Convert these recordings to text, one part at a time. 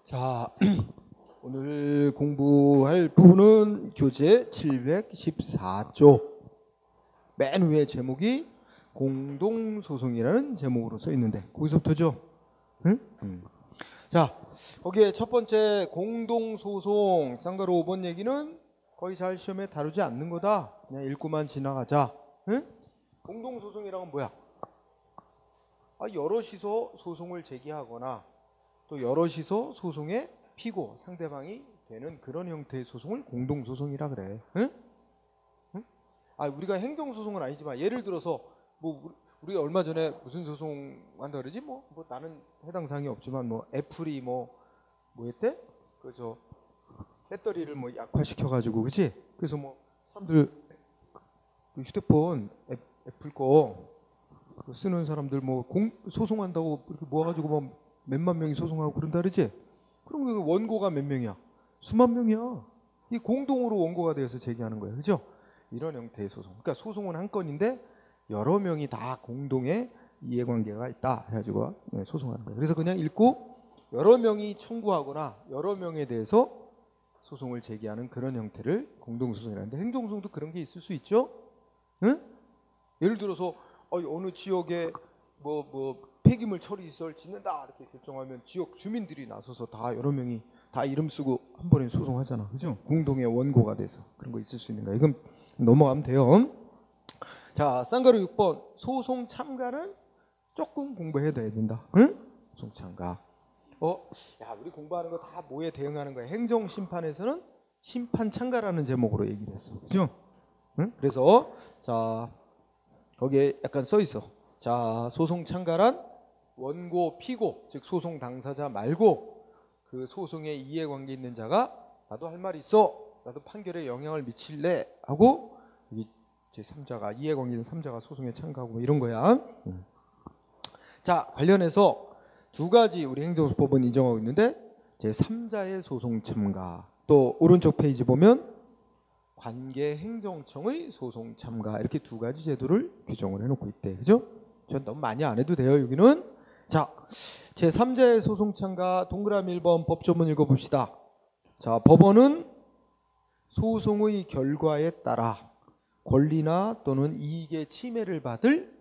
자, 오늘 공부할 부분은 교재 714쪽 맨 위에 제목이 공동소송이라는 제목으로 써 있는데 거기서부터죠? 응? 자, 거기에 첫 번째 공동소송 쌍가루 5번 얘기는 거의 잘 시험에 다루지 않는 거다. 그냥 읽고만 지나가자. 응? 공동소송이란 뭐야? 여럿이서 소송을 제기하거나 또 여럿이서 소송의 피고 상대방이 되는 그런 형태의 소송을 공동소송이라 그래. 응? 응? 우리가 행정소송은 아니지만 예를 들어서 뭐 우리가 얼마 전에 무슨 소송 한다 그러지? 뭐 나는 해당 사항이 없지만 뭐 애플이 뭐 했대? 그저 배터리를 뭐 약화시켜 가지고 그지? 그래서 뭐 사람들 그 휴대폰 애플 거 쓰는 사람들 뭐 소송한다고 이렇게 모아가지고 뭐 몇만 명이 소송하고 그런다 그러지? 그럼 그 원고가 몇 명이야? 수만 명이야. 이 공동으로 원고가 되어서 제기하는 거예요. 그죠? 이런 형태의 소송. 그러니까 소송은 한 건인데 여러 명이 다 공동의 이해관계가 있다 해가지고 소송하는 거예요. 그래서 그냥 읽고 여러 명이 청구하거나 여러 명에 대해서 소송을 제기하는 그런 형태를 공동소송이라는데 행정소송도 그런 게 있을 수 있죠? 응? 예를 들어서 어느 지역에 뭐 폐기물 처리시설 짓는다 이렇게 결정하면 지역 주민들이 나서서 다 여러 명이 다 이름 쓰고 한 번에 소송하잖아. 그죠? 공동의 원고가 돼서 그런 거 있을 수 있는 거야. 이건 넘어가면 돼요. 자, 쌍가루 6번 소송 참가는 조금 공부해야 된다. 응? 소송 참가. 우리 공부하는 거 다 뭐에 대응하는 거야? 행정 심판에서는 심판 참가라는 제목으로 얘기를 했어. 그죠? 응? 그래서 자, 거기에 약간 써 있어. 자, 소송 참가란 원고, 피고, 즉 소송 당사자 말고 그 소송에 이해관계 있는 자가 나도 할 말이 있어. 나도 판결에 영향을 미칠래 하고 여기 제3자가 이해관계 있는 3자가 소송에 참가하고 뭐 이런 거야. 자, 관련해서 두 가지 우리 행정소송법은 인정하고 있는데 제3자의 소송 참가 또 오른쪽 페이지 보면 관계행정청의 소송 참가 이렇게 두 가지 제도를 규정을 해놓고 있대. 그죠? 전 너무 많이 안 해도 돼요. 여기는 자, 제3자의 소송 참가 동그라미 1번 법조문 읽어봅시다. 자, 법원은 소송의 결과에 따라 권리나 또는 이익의 침해를 받을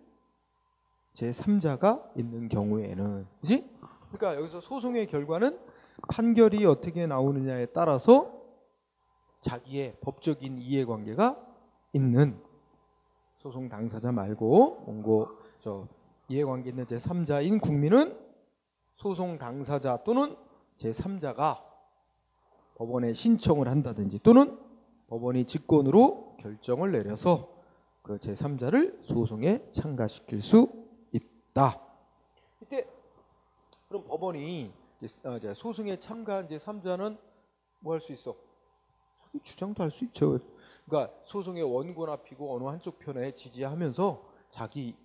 제3자가 있는 경우에는 그지? 그러니까 여기서 소송의 결과는 판결이 어떻게 나오느냐에 따라서 자기의 법적인 이해관계가 있는 소송 당사자 말고 원고 이해관계 있는 제3자인 국민은 소송 당사자 또는 제3자가 법원에 신청을 한다든지 또는 법원이 직권으로 결정을 내려서 그 제3자를 소송에 참가시킬 수 있다. 이때 그럼 법원이 소송에 참가한 제3자는 뭐 할 수 있어? 자기 주장도 할 수 있죠. 그러니까 소송의 원고나 피고 어느 한쪽 편에 지지하면서 자기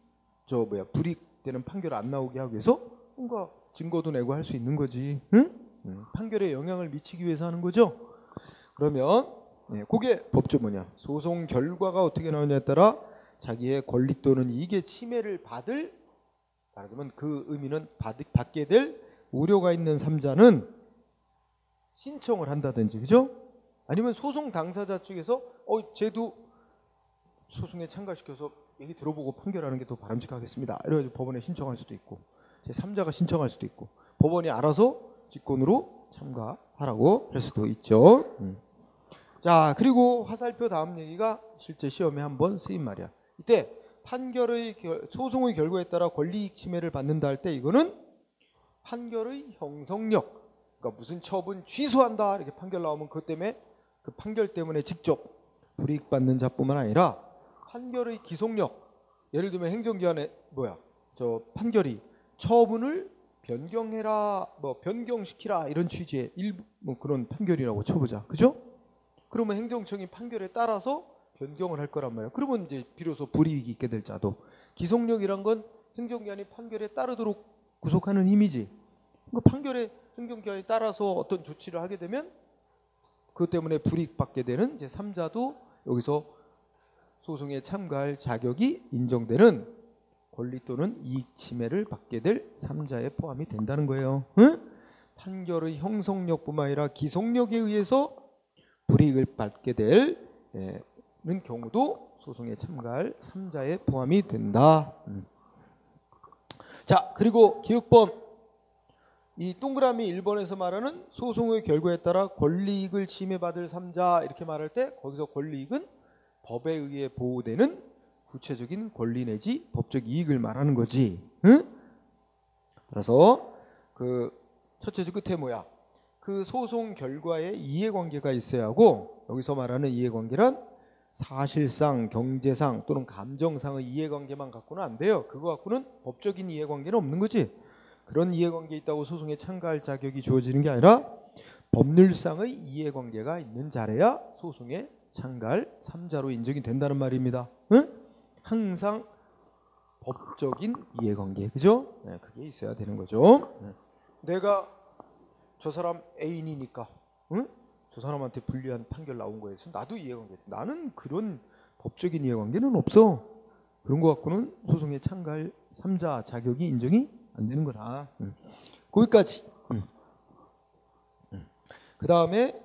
불이익되는 판결 안 나오게 하기 위해서 뭔가 증거도 내고 할 수 있는 거지. 응? 판결에 영향을 미치기 위해서 하는 거죠. 그러면 그게 법조문이야. 소송 결과가 어떻게 나오냐에 따라 자기의 권리 또는 이익의 침해를 받을 말하자면 그 의미는 받게 될 우려가 있는 3자는 신청을 한다든지 그죠? 아니면 소송 당사자 쪽에서 쟤도 소송에 참가시켜서 얘기 들어보고 판결하는 게 더 바람직하겠습니다. 이래가지고 법원에 신청할 수도 있고 제3자가 신청할 수도 있고 법원이 알아서 직권으로 참가하라고 할 수도 있죠. 자, 그리고 화살표 다음 얘기가 실제 시험에 한번 쓰인 말이야. 이때 판결의 소송의 결과에 따라 권리이익 침해를 받는다 할 때 이거는 판결의 형성력 그러니까 무슨 처분 취소한다 이렇게 판결 나오면 그것 때문에 그 판결 때문에 직접 불이익 받는 자뿐만 아니라 판결의 기속력 예를 들면 행정기관에 판결이 처분을 변경해라 변경시키라 이런 취지의 일부 그런 판결이라고 쳐보자. 그죠? 그러면 행정청이 판결에 따라서 변경을 할 거란 말이야. 그러면 이제 비로소 불이익이 있게 될 자도 기속력이란 건 행정기관이 판결에 따르도록 구속하는 힘이지. 그러니까 판결에 행정기관에 따라서 어떤 조치를 하게 되면 그것 때문에 불이익 받게 되는 제3자도 여기서 소송에 참가할 자격이 인정되는 권리 또는 이익 침해를 받게 될 3자에 포함이 된다는 거예요. 응? 판결의 형성력뿐만 아니라 기성력에 의해서 불이익을 받게 되는 경우도 소송에 참가할 3자에 포함이 된다. 자, 그리고 기억번 이 동그라미 1번에서 말하는 소송의 결과에 따라 권리이익을 침해받을 3자 이렇게 말할 때 거기서 권리이익은 법에 의해 보호되는 구체적인 권리 내지 법적 이익을 말하는 거지. 응? 따라서 그 첫째 줄 끝에 뭐야? 그 소송 결과에 이해관계가 있어야 하고 여기서 말하는 이해관계란 사실상, 경제상 또는 감정상의 이해관계만 갖고는 안 돼요. 그거 갖고는 법적인 이해관계는 없는 거지. 그런 이해관계 있다고 소송에 참가할 자격이 주어지는 게 아니라 법률상의 이해관계가 있는 자래야 소송에 참가할 3자로 인정이 된다는 말입니다. 응? 항상 법적인 이해관계, 그죠? 네, 그게 있어야 되는 거죠. 네. 내가 저 사람 애인이니까, 응? 저 사람한테 불리한 판결 나온 거에 서 나도 이해관계. 나는 그런 법적인 이해관계는 없어. 그런 거 갖고는 소송에 참가할 3자 자격이 인정이 안 되는 거다. 거기까지. 그 다음에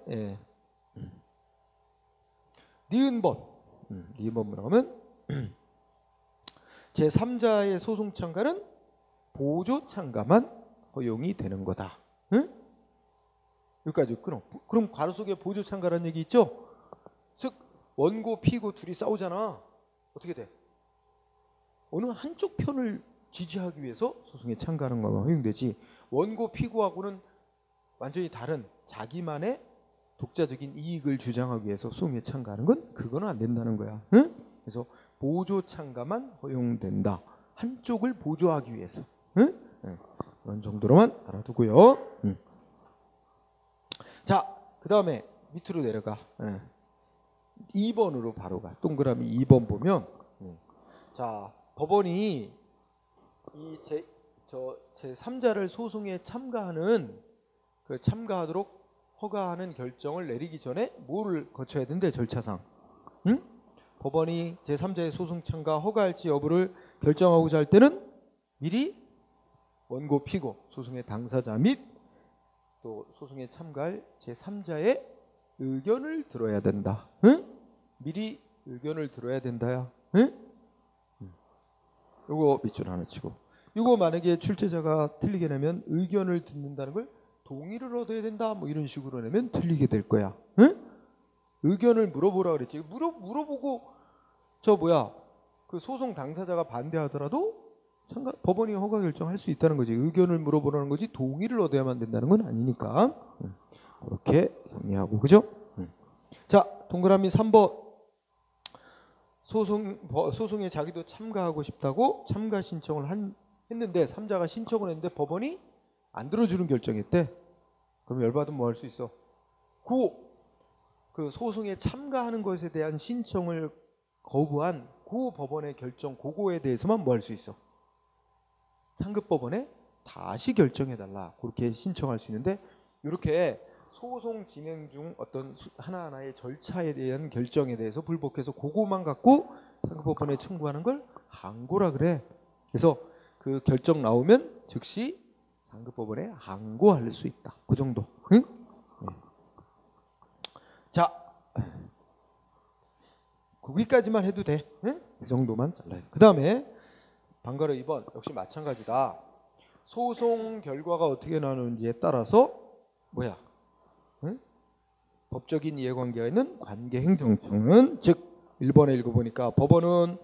니은번. 니은번 뭐라고 하면 제3자의 소송 참가는 보조 참가만 허용이 되는 거다. 응? 여기까지 끊어. 그럼 괄호 속에 보조 참가라는 얘기 있죠? 즉 원고 피고 둘이 싸우잖아. 어떻게 돼? 어느 한쪽 편을 지지하기 위해서 소송에 참가하는 것만 허용되지 원고 피고하고는 완전히 다른 자기만의 독자적인 이익을 주장하기 위해서 소송에 참가하는 건 그거는 안 된다는 거야. 응? 그래서 보조 참가만 허용된다. 한쪽을 보조하기 위해서. 응? 응. 그런 정도로만 알아두고요. 응. 자, 그 다음에 밑으로 내려가. 2번으로 바로 가. 동그라미 2번 보면 자, 법원이 이 제3자를 소송에 참가하는 그 참가하도록 허가하는 결정을 내리기 전에 뭐를 거쳐야 된대 절차상. 응? 법원이 제3자의 소송 참가 허가할지 여부를 결정하고자 할 때는 미리 원고 피고 소송의 당사자 및 또 소송에 참가할 제3자의 의견을 들어야 된다. 응? 미리 의견을 들어야 된다야. 응? 요거 밑줄 하나 치고 요거 만약에 출제자가 틀리게 내면 의견을 듣는다는 걸 동의를 얻어야 된다 뭐 이런 식으로 내면 틀리게 될 거야. 응? 의견을 물어보라 그랬지. 물어보고 그 소송 당사자가 반대하더라도 법원이 허가 결정할 수 있다는 거지. 의견을 물어보라는 거지 동의를 얻어야만 된다는 건 아니니까. 그렇게 정리하고 그죠? 자, 동그라미 3번 소송에 자기도 참가하고 싶다고 참가 신청을 했는데 3자가 신청을 했는데 법원이 안 들어주는 결정했대. 그럼 열받으면 뭐 할 수 있어? 그 소송에 참가하는 것에 대한 신청을 거부한 그 법원의 결정 그거에 대해서만 뭐 할 수 있어? 상급법원에 다시 결정해달라. 그렇게 신청할 수 있는데 이렇게 소송 진행 중 어떤 하나하나의 절차에 대한 결정에 대해서 불복해서 그거만 갖고 상급법원에 청구하는 걸 항고라 그래. 그래서 그 결정 나오면 즉시 상급법원에 항고할 수 있다. 그 정도. 응? 네. 자, 거기까지만 해도 돼. 응? 그 정도만 잘라요. 그 다음에 방가로 2번 역시 마찬가지다. 소송 결과가 어떻게 나오는지에 따라서 뭐야? 응? 법적인 이해관계가 있는 관계행정청은 즉 1번에 읽어보니까 법원은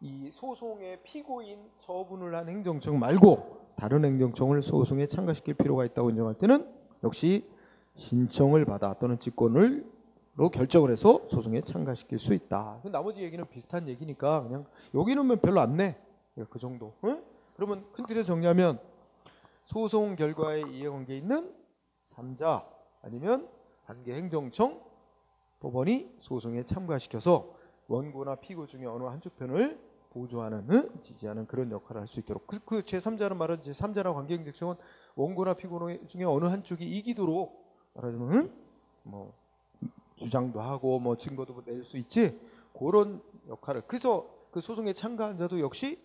이 소송의 피고인 처분을 한 행정청 말고 다른 행정청을 소송에 참가시킬 필요가 있다고 인정할 때는 역시 신청을 받아 또는 직권으로 결정을 해서 소송에 참가시킬 수 있다. 나머지 얘기는 비슷한 얘기니까 그냥 여기는 별로 안 내. 그 정도. 응? 그러면 큰 틀에서 정리하면 소송 결과에 이해관계 있는 3자 아니면 관계행정청 법원이 소송에 참가시켜서 원고나 피고 중에 어느 한쪽 편을 보조하는 지지하는 그런 역할을 할 수 있도록 그 제3자는 말은 제3자나 관계행정청은 원고나 피고 중에 어느 한쪽이 이기도록 말하자면 뭐 주장도 하고 뭐 증거도 낼 수 있지 그런 역할을 그래서 그 소송에 참가한 자도 역시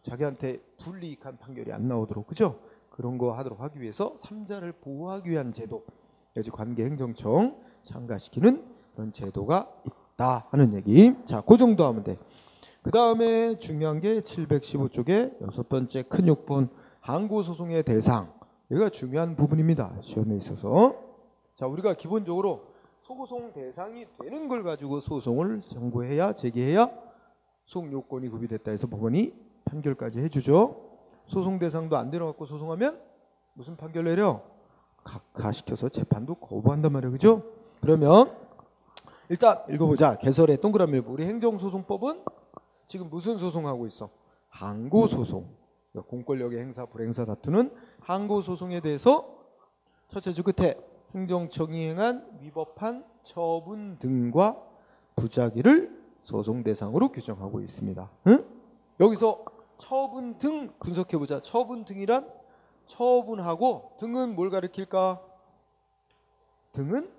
자기한테 불이익한 판결이 안 나오도록, 그죠? 그런 거 하도록 하기 위해서 삼자를 보호하기 위한 제도, 관계행정청 참가시키는 그런 제도가 있다 하는 얘기. 자, 그 정도 하면 돼. 그 다음에 중요한 게 715쪽의 6번째 큰 요건, 항고소송의 대상. 여기가 중요한 부분입니다, 시험에 있어서. 자, 우리가 기본적으로 소송 대상이 되는 걸 가지고 소송을 청구해야, 제기해야 소송 요건이 구비됐다 해서 법원이 판결까지 해주죠. 소송 대상도 안 되는 거 갖고 소송하면 무슨 판결 내려? 각하시켜서 재판도 거부한단 말이에요, 그죠? 그러면 일단 읽어보자. 개설의 동그라미 일부. 우리 행정소송법은 지금 무슨 소송하고 있어? 항고소송. 그러니까 공권력의 행사, 불행사 다투는 항고소송에 대해서 첫째 줄 끝에 행정청이 행한 위법한 처분 등과 부작위를 소송 대상으로 규정하고 있습니다. 응? 여기서 처분 등 분석해보자. 처분 등이란 처분하고, 등은 뭘 가리킬까? 등은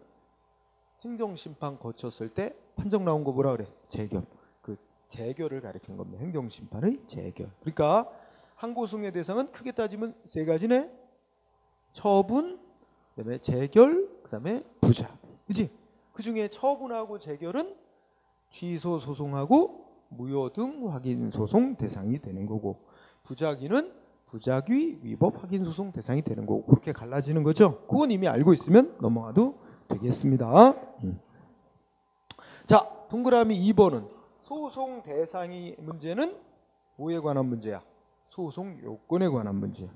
행정심판 거쳤을 때 판정 나온 거 뭐라 그래? 재결. 그 재결을 가리키는 겁니다. 행정심판의 재결. 그러니까 항고소송의 대상은 크게 따지면 세 가지네. 처분, 그다음에 재결, 그다음에 부작. 그지? 그 중에 처분하고 재결은 취소 소송하고 무효 등 확인 소송 대상이 되는 거고, 부작위는 부작위 위법 확인 소송 대상이 되는 거고, 그렇게 갈라지는 거죠. 그건 이미 알고 있으면 넘어가도 되겠습니다. 자, 동그라미 2번은 소송 대상이 문제는 뭐에 관한 문제야? 소송 요건에 관한 문제야.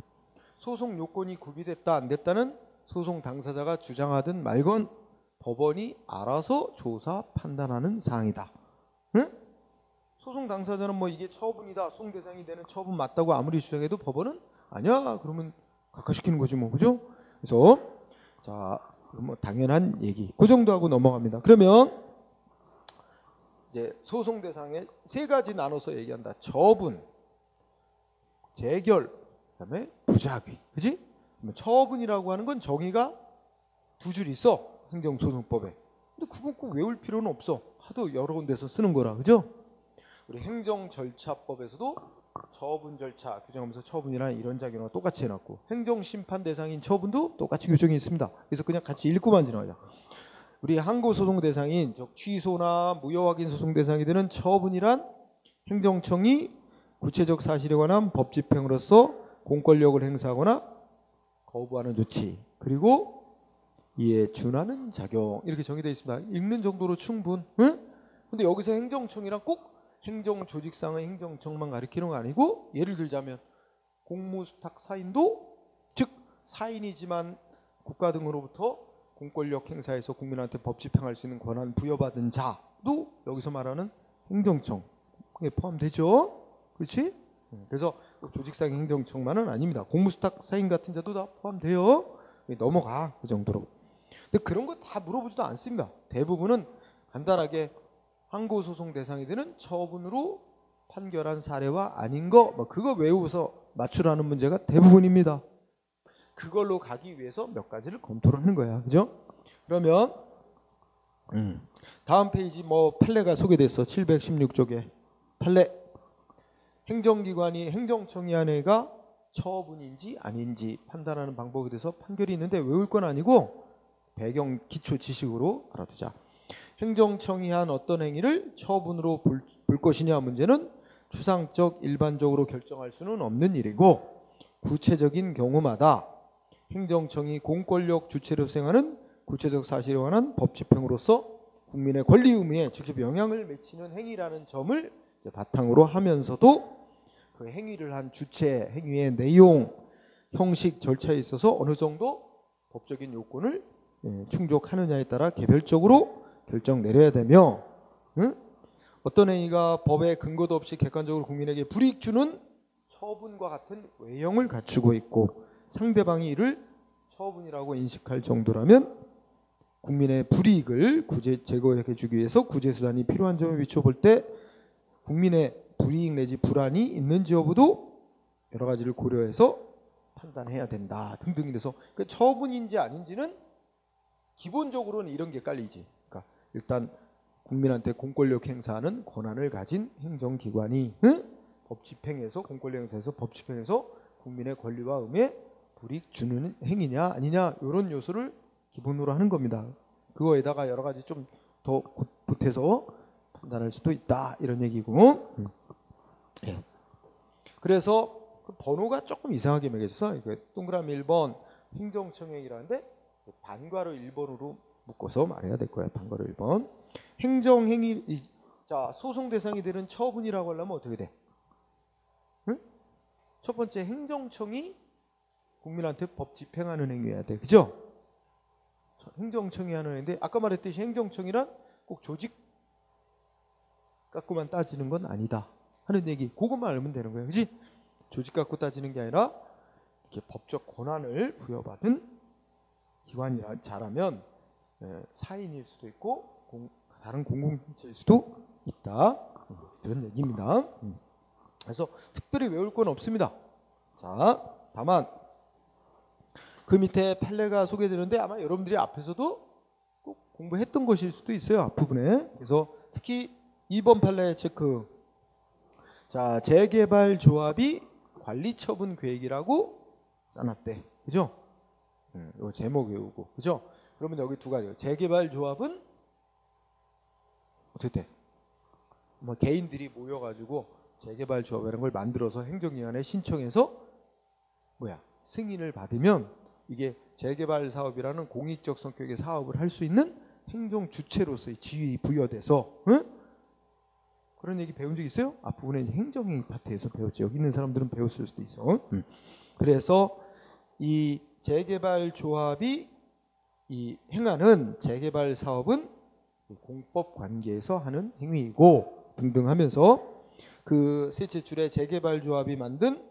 소송 요건이 구비됐다 안 됐다는 소송 당사자가 주장하든 말건 법원이 알아서 조사 판단하는 사항이다. 응? 소송 당사자는 뭐 이게 처분이다, 소송 대상이 되는 처분 맞다고 아무리 주장해도 법원은 아니야 그러면 각하시키는 거지 뭐, 그죠? 그래서 자, 그럼 뭐 당연한 얘기 그 정도 하고 넘어갑니다. 그러면 이제 소송 대상에 세 가지 나눠서 얘기한다. 처분, 재결, 그다음에 부작위, 그지? 처분이라고 하는 건 정의가 두 줄 있어, 행정소송법에. 근데 그건 꼭 외울 필요는 없어. 하도 여러 군데서 쓰는 거라, 그죠? 우리 행정절차법에서도 처분 절차 규정하면서 처분이라는 이런 작용과 똑같이 해놨고, 행정심판 대상인 처분도 똑같이 규정이 있습니다. 그래서 그냥 같이 읽고만 지나가자. 우리 항고소송 대상인 즉 취소나 무효확인 소송 대상이 되는 처분이란 행정청이 구체적 사실에 관한 법 집행으로서 공권력을 행사하거나 거부하는 조치, 그리고 이에 준하는 작용, 이렇게 정의되어 있습니다. 읽는 정도로 충분. 응? 근데 여기서 행정청이란 꼭 행정조직상의 행정청만 가리키는 거 아니고, 예를 들자면 공무수탁 사인도, 즉 사인이지만 국가 등으로부터 공권력 행사에서 국민한테 법 집행할 수 있는 권한 부여받은 자도 여기서 말하는 행정청에 포함되죠. 그렇지? 그래서 조직상의 행정청만은 아닙니다. 공무수탁 사인 같은 자도 다 포함돼요. 넘어가, 그 정도로. 근데 그런 거 다 물어보지도 않습니다. 대부분은 간단하게 항고소송 대상이 되는 처분으로 판결한 사례와 아닌 거, 뭐 그거 외우고서 맞추라는 문제가 대부분입니다. 그걸로 가기 위해서 몇 가지를 검토를 하는 거야, 그죠? 그러면 다음 페이지 뭐 판례가 소개됐어. 716쪽에 판례. 행정기관이 행정청이 한 애가 처분인지 아닌지 판단하는 방법에 대해서 판결이 있는데 외울 건 아니고 배경 기초 지식으로 알아두자. 행정청이 한 어떤 행위를 처분으로 볼 것이냐 문제는 추상적 일반적으로 결정할 수는 없는 일이고, 구체적인 경우마다 행정청이 공권력 주체로 수행하는 구체적 사실에 관한 법 집행으로서 국민의 권리 의무에 직접 영향을 미치는 행위라는 점을 바탕으로 하면서도 그 행위를 한 주체, 행위의 내용, 형식, 절차에 있어서 어느 정도 법적인 요건을 충족하느냐에 따라 개별적으로 결정 내려야 되며, 어떤 행위가 법에 근거도 없이 객관적으로 국민에게 불이익 주는 처분과 같은 외형을 갖추고 있고, 상대방이 이를 처분이라고 인식할 정도라면 국민의 불이익을 제거해 주기 위해서 구제수단이 필요한 점을 비춰볼 때 국민의 불이익 내지 불안이 있는지 여부도 여러 가지를 고려해서 판단해야 된다 등등. 이래서 그 처분인지 아닌지는 기본적으로는 이런 게 깔리지. 그러니까 일단 국민한테 공권력 행사하는 권한을 가진 행정기관이 법 집행에서 공권력 행사에서 법 집행에서 국민의 권리와 의무에 불이익 주는 행위냐 아니냐 이런 요소를 기본으로 하는 겁니다. 그거에다가 여러 가지 좀 더 보태서 판단할 수도 있다 이런 얘기고. 예. 그래서 그 번호가 조금 이상하게 매겨져서 동그라미 1번 행정청행이라는데 반괄호 1번으로 묶어서 말해야 될 거야. 반괄호 1번. 행정행위. 자, 소송 대상이 되는 처분이라고 하려면 어떻게 돼? 응? 첫 번째 행정청이 국민한테 법 집행하는 행위여야 돼. 그죠? 행정청이 하는 행위인데 아까 말했듯이 행정청이란 꼭 조직 갖고만 따지는 건 아니다 하는 얘기. 그것만 알면 되는 거예요. 그지? 조직 갖고 따지는 게 아니라 이렇게 법적 권한을 부여받은 기관이라 잘하면 사인일 수도 있고 다른 공공기관일 수도 있다. 그런 얘기입니다. 그래서 특별히 외울 건 없습니다. 자, 다만 그 밑에 판례가 소개되는데 아마 여러분들이 앞에서도 꼭 공부했던 것일 수도 있어요. 앞부분에. 그래서 특히 2번 판례 체크. 자, 재개발 조합이 관리처분 계획이라고 써놨대. 그죠? 요 제목 외우고. 그죠? 그러면 여기 두 가지요. 재개발 조합은 어떻게 돼? 뭐 개인들이 모여가지고 재개발 조합이라는 걸 만들어서 행정기관에 신청해서 승인을 받으면 이게 재개발 사업이라는 공익적 성격의 사업을 할 수 있는 행정 주체로서의 지위 부여돼서 그런 얘기 배운 적 있어요? 앞부분에 이제 행정행위 파트에서 배웠지. 여기 있는 사람들은 배웠을 수도 있어. 그래서 이 재개발 조합이 이 행하는 재개발 사업은 공법 관계에서 하는 행위이고 등등 하면서 그 셋째 줄에 재개발 조합이 만든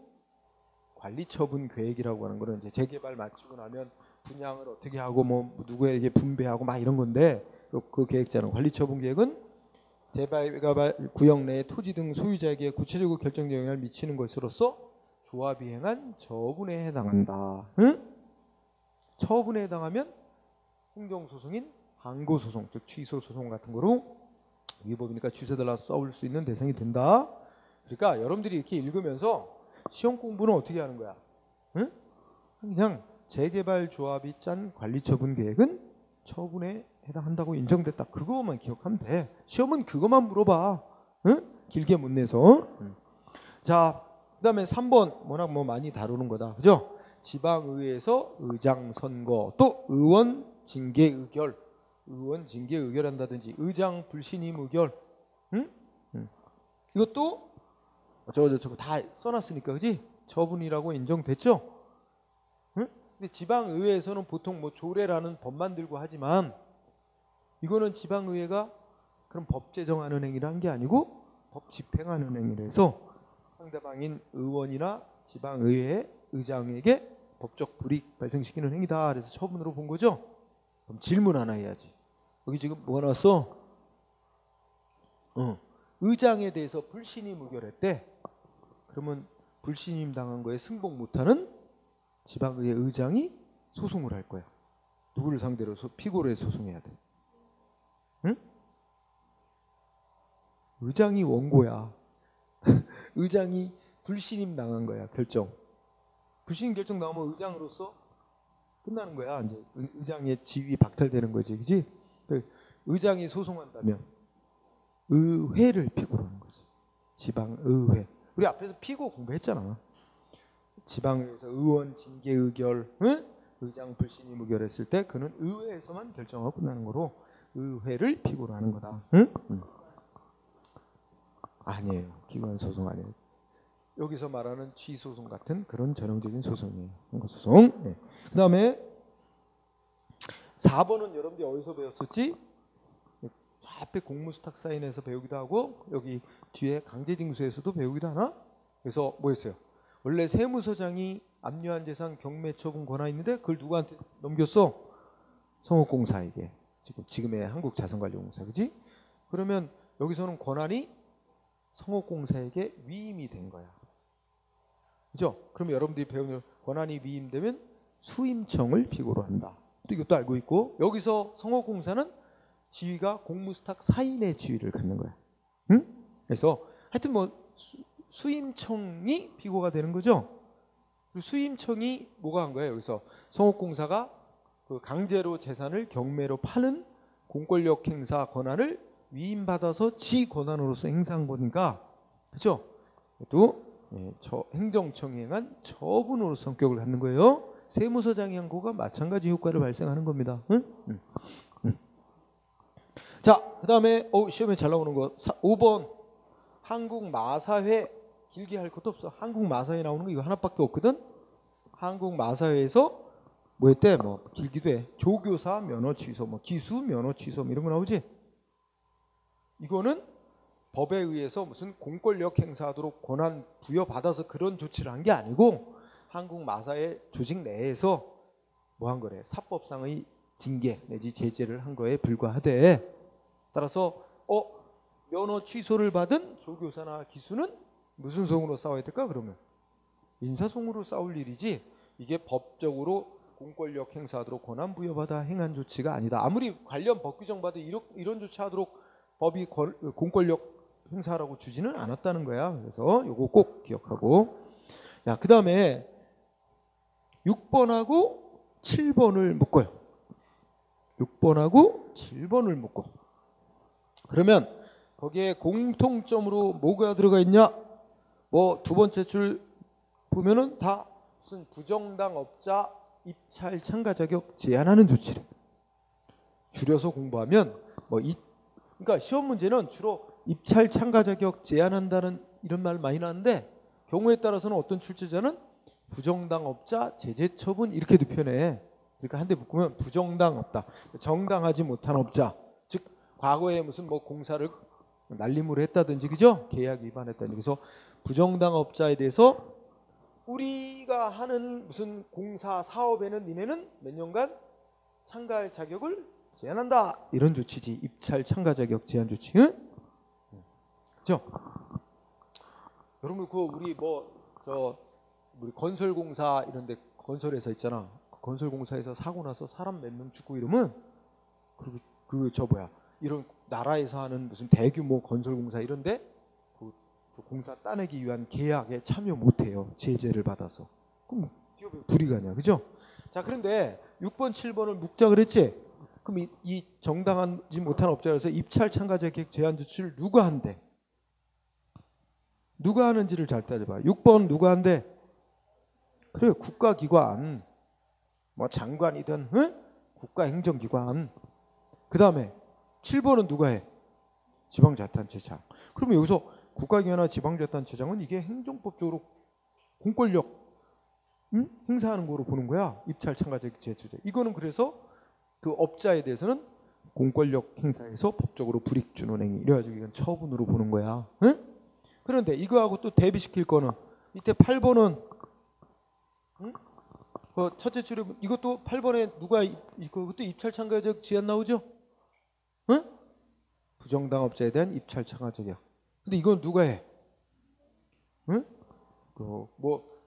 관리처분 계획이라고 하는 거는 이제 재개발 마치고 나면 분양을 어떻게 하고 뭐 누구에게 분배하고 막 이런 건데 그 계획자는 관리처분 계획은 재개발 구역 내의 토지 등 소유자에게 구체적으로 결정적 영향을 미치는 것으로서 조합이 행한 처분에 해당한다. 응? 처분에 해당하면 행정소송인 항고소송, 즉 취소소송 같은 거로 위법이니까 취소달라 싸울 수 있는 대상이 된다. 그러니까 여러분들이 이렇게 읽으면서 시험 공부는 어떻게 하는 거야? 응? 그냥 재개발 조합이 짠 관리처분 계획은 처분에 해당한다고 인정됐다. 그거만 기억하면 돼. 시험은 그것만 물어봐. 응? 길게 못 내서. 자, 그다음에 3번 워낙 뭐 많이 다루는 거다. 그죠? 지방의회에서 의장 선거, 또 의원 징계 의결, 의원 징계 의결한다든지 의장 불신임 의결. 응? 이것도 저거 다 써놨으니까, 그지? 처분이라고 인정됐죠? 응? 근데 지방의회에서는 보통 뭐 조례라는 법 만들고 하지만 이거는 지방의회가 그런 법 제정하는 행위를 한 게 아니고 법 집행하는 행위를 해서 상대방인 의원이나 지방의회 의장에게 법적 불이익 발생시키는 행위다. 그래서 처분으로 본 거죠. 그럼 질문 하나 해야지. 여기 지금 뭐가 나왔어? 의장에 대해서 불신임 의결했대. 그러면 불신임 당한 거에 승복 못하는 지방의회 의장이 소송을 할 거야. 누구를 상대로? 피고를 소송해야 돼. 응? 의장이 원고야. 의장이 불신임 당한 거야. 결정. 불신임 결정 나오면 의장으로서 끝나는 거야. 이제 의장의 지위 박탈되는 거지, 그지? 의장이 소송한다면 의회를 피고로 하는 거지. 지방의회. 우리 앞에서 피고 공부했잖아. 지방의회에서 의원 징계 의결, 응? 의장 불신임 의결했을 때 그는 의회에서만 결정하고 끝나는 거로 의회를 피고로 하는 거다. 응? 아니에요. 기관 소송 아니에요. 여기서 말하는 취소송 같은 그런 전형적인 소송이에요. 선거소송. 네. 그 다음에 4번은 여러분들이 어디서 배웠었지? 앞에 공무수탁 사인에서 배우기도 하고 여기 뒤에 강제징수에서도 배우기도 하나? 그래서 뭐였어요? 원래 세무서장이 압류한 재산 경매 처분 권한이 있는데 그걸 누구한테 넘겼어? 성업공사에게. 지금의 한국자산관리공사, 그지? 그러면 여기서는 권한이 성업공사에게 위임이 된 거야. 그죠? 그러면 여러분들이 배우는 권한이 위임되면 수임청을 피고로 한다. 또 이것도 알고 있고 여기서 성업공사는 지위가 공무수탁 사인의 지위를 갖는 거야. 응? 그래서 하여튼 뭐 수임청이 피고가 되는 거죠. 그리고 수임청이 뭐가 한 거예요? 여기서 성업공사가 그 강제로 재산을 경매로 파는 공권력 행사 권한을 위임받아서 지 권한으로서 행사한 거니까, 그렇죠? 또 저 행정청이 행한 처분으로 성격을 갖는 거예요. 세무서장이 한 거가 마찬가지 효과를 발생하는 겁니다. 응? 자, 그 다음에 시험에 잘 나오는 거 5번 한국마사회. 길게 할 것도 없어. 한국마사회 나오는 거 이거 하나밖에 없거든. 한국마사회에서 뭐 했대? 뭐 길기도 해. 조교사 면허 취소, 뭐 기수 면허 취소 뭐 이런 거 나오지. 이거는 법에 의해서 무슨 공권력 행사하도록 권한 부여받아서 그런 조치를 한 게 아니고 한국마사회 조직 내에서 뭐 한 거래. 사법상의 징계 내지 제재를 한 거에 불과하대. 따라서 면허 취소를 받은 조교사나 기수는 무슨 소송으로 싸워야 될까? 그러면 민사소송으로 싸울 일이지, 이게 법적으로 공권력 행사하도록 권한 부여받아 행한 조치가 아니다. 아무리 관련 법 규정받아 이런 조치하도록 법이 공권력 행사라고 주지는 않았다는 거야. 그래서 요거 꼭 기억하고. 야, 그 다음에 6번하고 7번을 묶어요. 6번하고 7번을 묶어. 그러면 거기에 공통점으로 뭐가 들어가 있냐? 뭐 두 번째 줄 보면은 다 무슨 부정당 업자 입찰 참가 자격 제한하는 조치를 줄여서 공부하면 그러니까 시험 문제는 주로 입찰 참가 자격 제한한다는 이런 말 많이 나는데 경우에 따라서는 어떤 출제자는 부정당 업자 제재 처분 이렇게도 표현해. 그러니까 한 대 묶으면 부정당 업다, 정당하지 못한 업자, 즉 과거에 무슨 뭐 공사를 날림으로 했다든지, 그죠? 계약 위반했다든지. 그래서 부정당 업자에 대해서 우리가 하는 무슨 공사 사업에는 니네는 몇 년간 참가할 자격을 제한한다, 이런 조치지. 입찰 참가 자격 제한 조치. 응? 그죠? 여러분 그거 우리 우리 건설공사 이런데 건설회사 있잖아. 그 건설공사에서 사고 나서 사람 몇 명 죽고 이러면 이런 나라에서 하는 무슨 대규모 건설공사 이런데 그 공사 따내기 위한 계약에 참여 못해요. 제재를 받아서. 그럼 기업에 불이익하냐, 그죠? 자, 그런데 6번, 7번을 묶자 그랬지? 그럼 이 정당하지 못한 업자에서 입찰 참가 자격 제한 조치를 누가 한대? 누가 하는지를 잘 따져봐. 6번 누가 한대? 그래, 국가기관, 뭐 장관이든, 응? 국가행정기관. 그 다음에 7번은 누가 해? 지방자치단체장. 그러면 여기서 국가기관이나 지방자치단체장은 이게 행정법적으로 공권력 행사하는 거로 보는 거야. 입찰 참가 자격 제재. 이거는 그래서 그 업자에 대해서는 공권력 행사에서 법적으로 불이익 주는 행위. 이래가지고 이건 처분으로 보는 거야. 응? 그런데 이거하고 또 대비시킬 거는 밑에 8번은 응? 첫째 줄에 이것도 8번에 누가 이것도 입찰 참가 자격 제한 나오죠? 응? 부정당 업자에 대한 입찰 참가 자격. 근데 이건 누가 해? 응?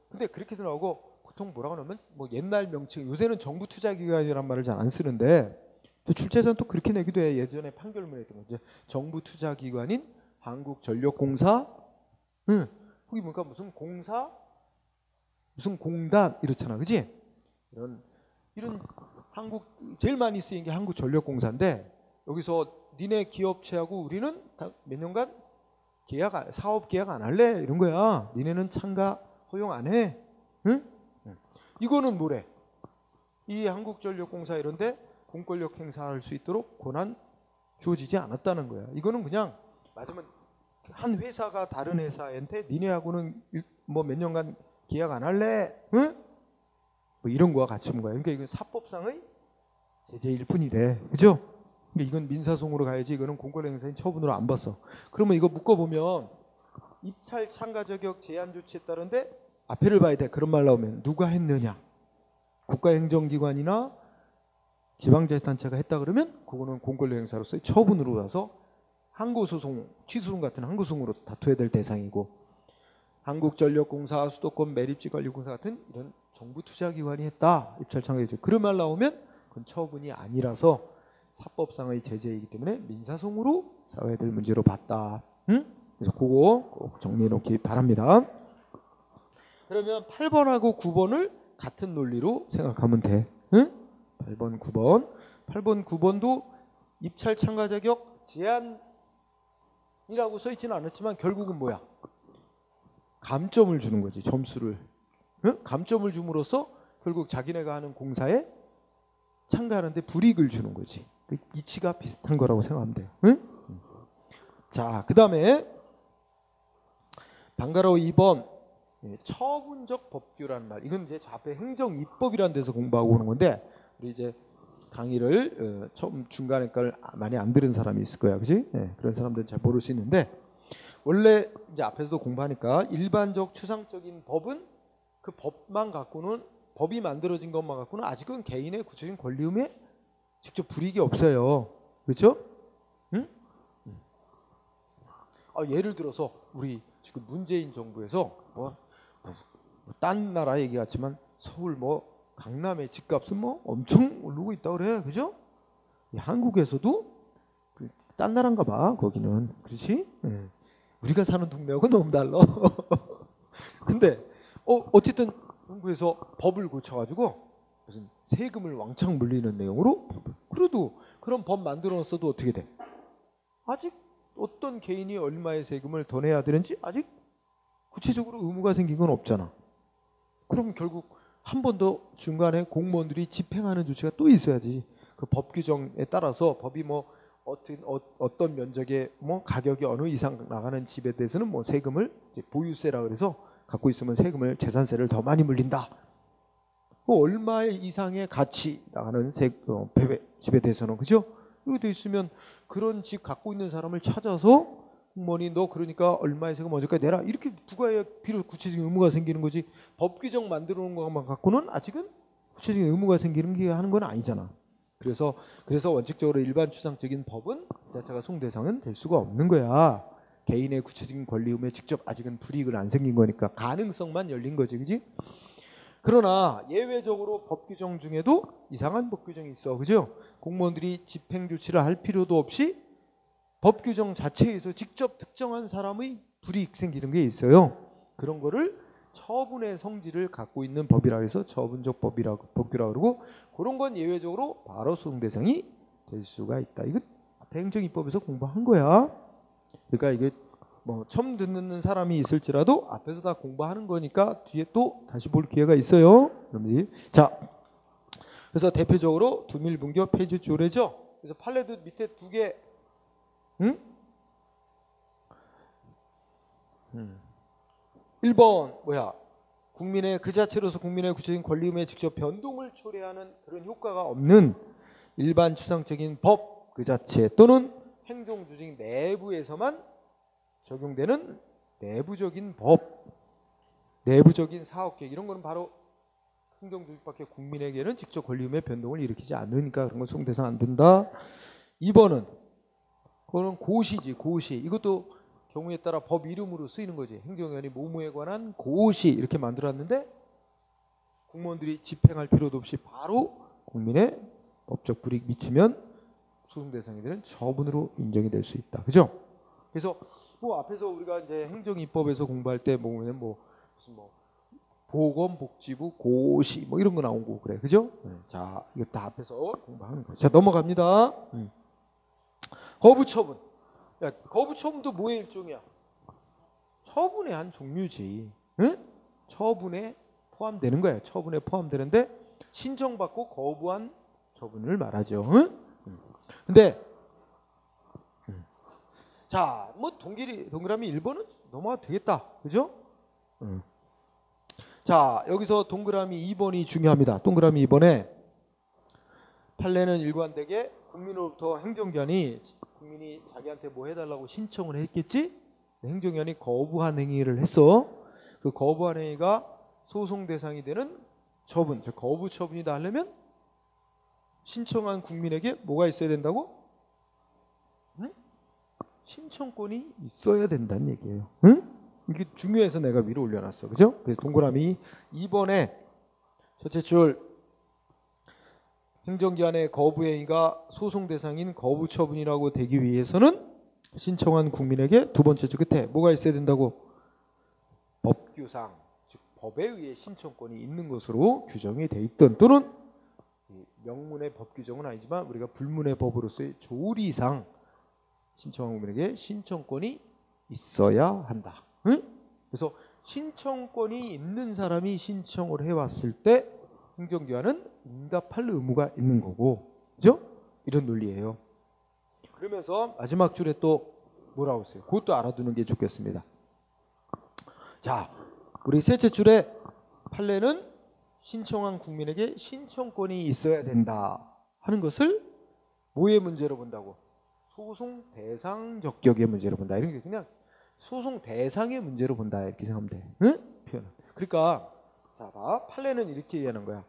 근데 그렇게도 나오고 보통 뭐라고 하냐면 뭐 옛날 명칭, 요새는 정부 투자기관이란 말을 잘 안 쓰는데 또 출제자는 또 그렇게 내기도 해. 예전에 판결문에 했던 거죠. 정부 투자기관인 한국전력공사, 응, 거기 보니까 무슨 공사, 무슨 공단 이렇잖아, 그지? 이런 한국 제일 많이 쓰인 게 한국전력공사인데 여기서 니네 기업체하고 우리는 몇 년간 사업 계약 안 할래 이런 거야. 니네는 참가 허용 안 해. 응? 이거는 뭐래? 이 한국전력공사 이런데 공권력 행사할 수 있도록 권한 주어지지 않았다는 거야. 이거는 그냥 맞으면 한 회사가 다른 회사한테 니네하고는 뭐 몇 년간 계약 안 할래? 응? 뭐 이런 거와 같이 온 거야. 그러니까 이건 사법상의 제재일 뿐이래. 그죠? 그러니까 이건 민사소송으로 가야지 이거는 공권력 행사인 처분으로 안 봤어. 그러면 이거 묶어보면 입찰 참가 자격 제한 조치에 따른데 앞에를 봐야 돼. 그런 말 나오면 누가 했느냐? 국가행정기관이나 지방자치단체가 했다 그러면 그거는 공권력 행사로서의 처분으로 와서 항고소송, 취소소송 같은 항고소송으로 다투어야 될 대상이고, 한국전력공사, 수도권 매립지관리공사 같은 이런 정부 투자기관이 했다. 입찰 참가자격. 그런 말 나오면 그건 처분이 아니라서 사법상의 제재이기 때문에 민사소송으로 싸워야 될 문제로 봤다. 응? 그래서 그거 꼭 정리해 놓기 바랍니다. 그러면 8번하고 9번을 같은 논리로 생각하면 돼. 응? 8번, 9번. 8번, 9번도 입찰 참가 자격 제한이라고 써 있지는 않았지만 결국은 뭐야? 감점을 주는 거지. 점수를. 응? 감점을 줌으로써 결국 자기네가 하는 공사에 참가하는데 불이익을 주는 거지. 이치가 비슷한 거라고 생각하면 돼요. 응? 자, 그 다음에 방과로 2번 처분적 법규라는 말. 이건 이제 앞에 행정입법이라는 데서 공부하고 오는 건데 우리 이제 강의를 처음 중간에 걸 많이 안 들은 사람이 있을 거야, 그지? 네, 그런 사람들은 잘 모를 수 있는데 원래 이제 앞에서도 공부하니까 일반적 추상적인 법은 그 법만 갖고는 법이 만들어진 것만 갖고는 아직은 개인의 구체적인 권리움에 직접 불이익이 없어요, 그렇죠? 응? 예를 들어서 우리 지금 문재인 정부에서 딴 나라 얘기 같지만 서울 강남의 집값은 엄청 오르고 있다 그래, 그죠? 한국에서도 딴 나라인가 봐, 거기는. 그렇지? 네. 우리가 사는 동네하고 너무 달라. 근데 어쨌든 정부에서 법을 고쳐가지고 무슨 세금을 왕창 물리는 내용으로 그래도 그런 법 만들어놨어도 어떻게 돼? 아직 어떤 개인이 얼마의 세금을 더 내야 되는지 아직 구체적으로 의무가 생긴 건 없잖아. 그럼 결국 한 번 더 중간에 공무원들이 집행하는 조치가 또 있어야지. 그 법 규정에 따라서 법이 어떤 면적의 가격이 어느 이상 나가는 집에 대해서는 세금을 보유세라 그래서 갖고 있으면 세금을 재산세를 더 많이 물린다. 얼마 이상의 가치 나가는 집에 대해서는, 그죠? 이거 돼 있으면 그런 집 갖고 있는 사람을 찾아서 공무원이 너 그러니까 얼마의 세금 언제까지 내라 이렇게 부과해야 비록 구체적인 의무가 생기는 거지. 법 규정 만들어 놓은 것만 갖고는 아직은 구체적인 의무가 생기는 게 하는 건 아니잖아. 그래서 원칙적으로 일반 추상적인 법은 그 자체가 소송대상은 될 수가 없는 거야. 개인의 구체적인 권리 의무에 직접 아직은 불이익은 안 생긴 거니까 가능성만 열린 거지, 그지? 그러나 예외적으로 법 규정 중에도 이상한 법 규정이 있어, 그죠? 공무원들이 집행 조치를 할 필요도 없이 법 규정 자체에서 직접 특정한 사람의 불이익 생기는 게 있어요. 그런 거를 처분의 성질을 갖고 있는 법이라 해서 처분적 법규라고 그러고, 그런 건 예외적으로 바로 소송 대상이 될 수가 있다. 이거 행정입법에서 공부한 거야. 그러니까 이게 처음 듣는 사람이 있을지라도 앞에서 다 공부하는 거니까 뒤에 또 다시 볼 기회가 있어요, 여러분들이. 자, 그래서 대표적으로 두밀분교 폐지 조례죠. 그래서 판례도 밑에 두 개. 응? 1번 국민의 그 자체로서 국민의 구체적인 권리 의무에 직접 변동을 초래하는 그런 효과가 없는 일반 추상적인 법 그 자체 또는 행정조직 내부에서만 적용되는 내부적인 법, 내부적인 사업계획 이런 거는 바로 행정조직밖에 국민에게는 직접 권리 의무의 변동을 일으키지 않으니까 그런 건 소송 대상 안 된다. 2번은 그거는 고시지, 고시. 이것도 경우에 따라 법 이름으로 쓰이는 거지. 행정위원회 모무에 관한 고시 이렇게 만들었는데 공무원들이 집행할 필요도 없이 바로 국민의 법적 불이익 미치면 소송 대상이 되는 처분으로 인정이 될 수 있다. 그죠? 그래서 앞에서 우리가 이제 행정입법에서 공부할 때 보면 무슨 보건복지부 고시 이런 거 나오고 그래. 그죠? 자, 이거 다 앞에서 공부하는 거죠. 자, 넘어갑니다. 거부처분. 야, 거부처분도 뭐의 일종이야? 처분의 한 종류지. 응? 처분에 포함되는 거야. 처분에 포함되는데 신청받고 거부한 처분을 말하죠. 응? 근데 자, 동그라미 1번은 넘어가도 되겠다. 그죠? 자, 여기서 동그라미 2번이 중요합니다. 동그라미 2번에 판례는 일관되게 국민으로부터 행정기관이 국민이 자기한테 뭐 해달라고 신청을 했겠지? 행정기관이 거부한 행위를 했어. 그 거부한 행위가 소송 대상이 되는 처분, 즉 거부 처분이다 하려면 신청한 국민에게 뭐가 있어야 된다고? 응? 신청권이 있어야 된다는 얘기예요. 응? 이게 중요해서 내가 위로 올려놨어. 그죠? 그래서 동그라미 2번에 첫째 줄 행정기관의 거부 행위가 소송 대상인 거부 처분이라고 되기 위해서는 신청한 국민에게 두 번째 줄 끝에 뭐가 있어야 된다고? 법규상, 즉 법에 의해 신청권이 있는 것으로 규정이 돼 있던 또는 명문의 법 규정은 아니지만 우리가 불문의 법으로서의 조리상 신청한 국민에게 신청권이 있어야 한다. 응? 그래서 신청권이 있는 사람이 신청을 해왔을 때 행정기관은 응답할 의무가 있는 거고, 그죠? 이런 논리예요. 그러면서 마지막 줄에 또 뭐라고 했어요? 그것도 알아두는 게 좋겠습니다. 자, 우리 셋째 줄에 판례는 신청한 국민에게 신청권이 있어야 된다 하는 것을 뭐의 문제로 본다고? 소송 대상 적격의 문제로 본다. 이런 게 그냥 소송 대상의 문제로 본다 이렇게 생각하면 돼. 응? 표현은. 그러니까 자, 봐. 판례는 이렇게 얘기하는 거야.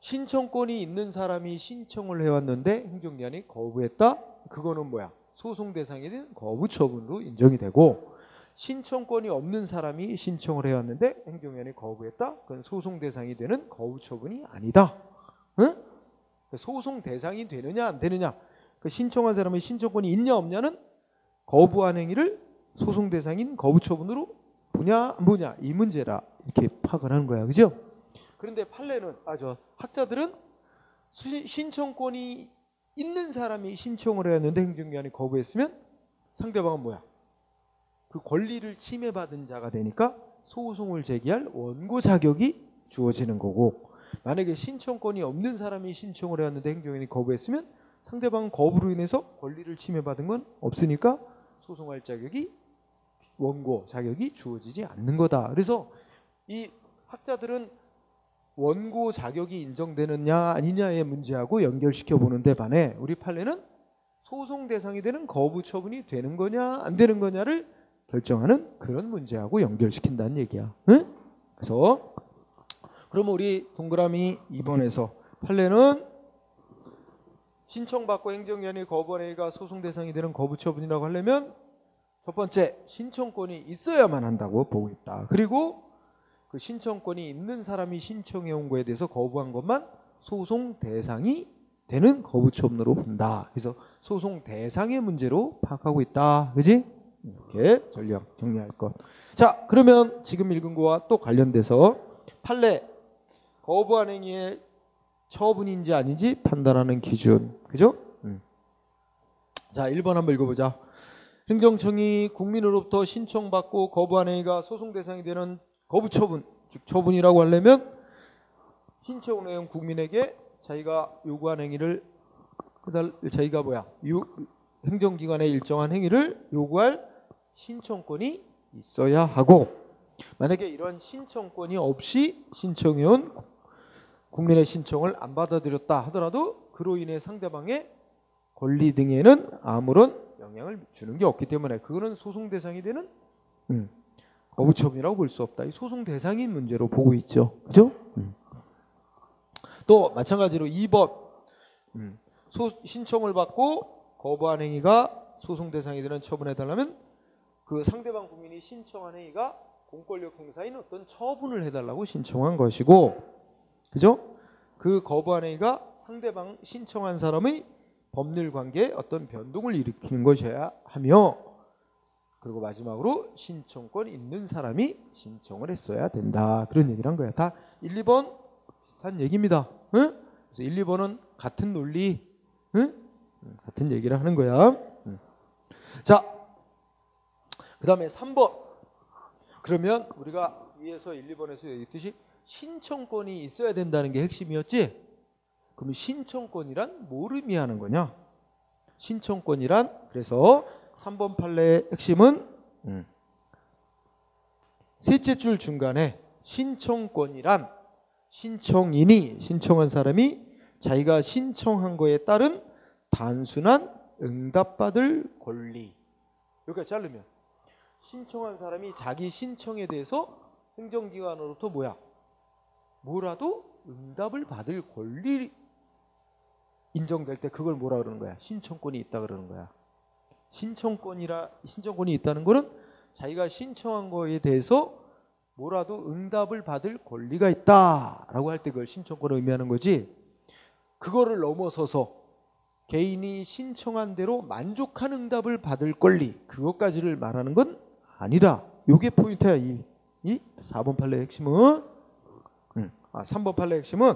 신청권이 있는 사람이 신청을 해왔는데 행정기관이 거부했다. 그거는 뭐야? 소송 대상이 된 거부 처분으로 인정이 되고, 신청권이 없는 사람이 신청을 해왔는데 행정기관이 거부했다. 그건 소송 대상이 되는 거부 처분이 아니다. 응? 소송 대상이 되느냐 안 되느냐. 그 신청한 사람의 신청권이 있냐 없냐는 거부한 행위를 소송 대상인 거부 처분으로 보냐 안 보냐 이 문제라 이렇게 파악을 하는 거야. 그죠? 그런데 판례는 학자들은 신청권이 있는 사람이 신청을 해왔는데 행정기관이 거부했으면 상대방은 뭐야? 그 권리를 침해받은 자가 되니까 소송을 제기할 원고 자격이 주어지는 거고, 만약에 신청권이 없는 사람이 신청을 해왔는데 행정기관이 거부했으면 상대방은 거부로 인해서 권리를 침해받은 건 없으니까 소송할 자격이 원고 자격이 주어지지 않는 거다. 그래서 이 학자들은 원고 자격이 인정되느냐 아니냐의 문제하고 연결시켜 보는데 반해 우리 판례는 소송 대상이 되는 거부 처분이 되는 거냐 안 되는 거냐를 결정하는 그런 문제하고 연결시킨다는 얘기야. 응? 그래서 그러면 우리 동그라미 2번에서 판례는 신청받고 행정기관이 거부한 행위가 소송 대상이 되는 거부 처분이라고 하려면 첫 번째 신청권이 있어야만 한다고 보고 있다. 그리고 그 신청권이 있는 사람이 신청해 온 거에 대해서 거부한 것만 소송 대상이 되는 거부 처분으로 본다. 그래서 소송 대상의 문제로 파악하고 있다. 그지? 이렇게 전략 정리할 것. 자, 그러면 지금 읽은 거와 또 관련돼서 판례 거부한 행위의 처분인지 아닌지 판단하는 기준. 그죠? 자, 1번 한번 읽어보자. 행정청이 국민으로부터 신청받고 거부한 행위가 소송 대상이 되는 거부 처분, 즉 처분이라고 하려면 신청을 해온 국민에게 자기가 요구한 행위를 자기가 행정기관의 일정한 행위를 요구할 신청권이 있어야 하고, 만약에 이런 신청권이 없이 신청해온 국민의 신청을 안 받아들였다 하더라도 그로 인해 상대방의 권리 등에는 아무런 영향을 주는 게 없기 때문에 그거는 소송 대상이 되는 거부 처분이라고 볼 수 없다. 이 소송 대상인 문제로 보고 있죠. 그죠? 또 마찬가지로 2번 신청을 받고 거부한 행위가 소송 대상이 되는 처분해달라면 그 상대방 국민이 신청한 행위가 공권력 행사인 어떤 처분을 해달라고 신청한 것이고, 그죠? 그 거부한 행위가 상대방 신청한 사람의 법률 관계에 어떤 변동을 일으키는 것이어야 하며, 그리고 마지막으로 신청권 있는 사람이 신청을 했어야 된다. 그런 얘기를 한 거야. 다 1, 2번 비슷한 얘기입니다. 응? 그래서 1, 2번은 같은 논리, 응? 같은 얘기를 하는 거야. 자, 그 다음에 3번. 그러면 우리가 위에서 1, 2번에서 얘기했듯이 신청권이 있어야 된다는 게 핵심이었지? 그럼 신청권이란 뭘 의미하는 거냐? 신청권이란, 그래서 3번 판례의 핵심은 셋째 줄 중간에 신청권이란 신청인이, 신청한 사람이 자기가 신청한 거에 따른 단순한 응답받을 권리. 여기까지 자르면 신청한 사람이 자기 신청에 대해서 행정기관으로부터 뭐라도 응답을 받을 권리 인정될 때 그걸 뭐라 그러는 거야? 신청권이 있다 그러는 거야. 신청권이 있다는 거는 자기가 신청한 거에 대해서 뭐라도 응답을 받을 권리가 있다라고 할 때 그걸 신청권을 의미하는 거지. 그거를 넘어서서 개인이 신청한 대로 만족한 응답을 받을 권리, 그것까지를 말하는 건 아니라, 요게 포인트야. 이 4번 판례의 핵심은 3번 판례의 핵심은,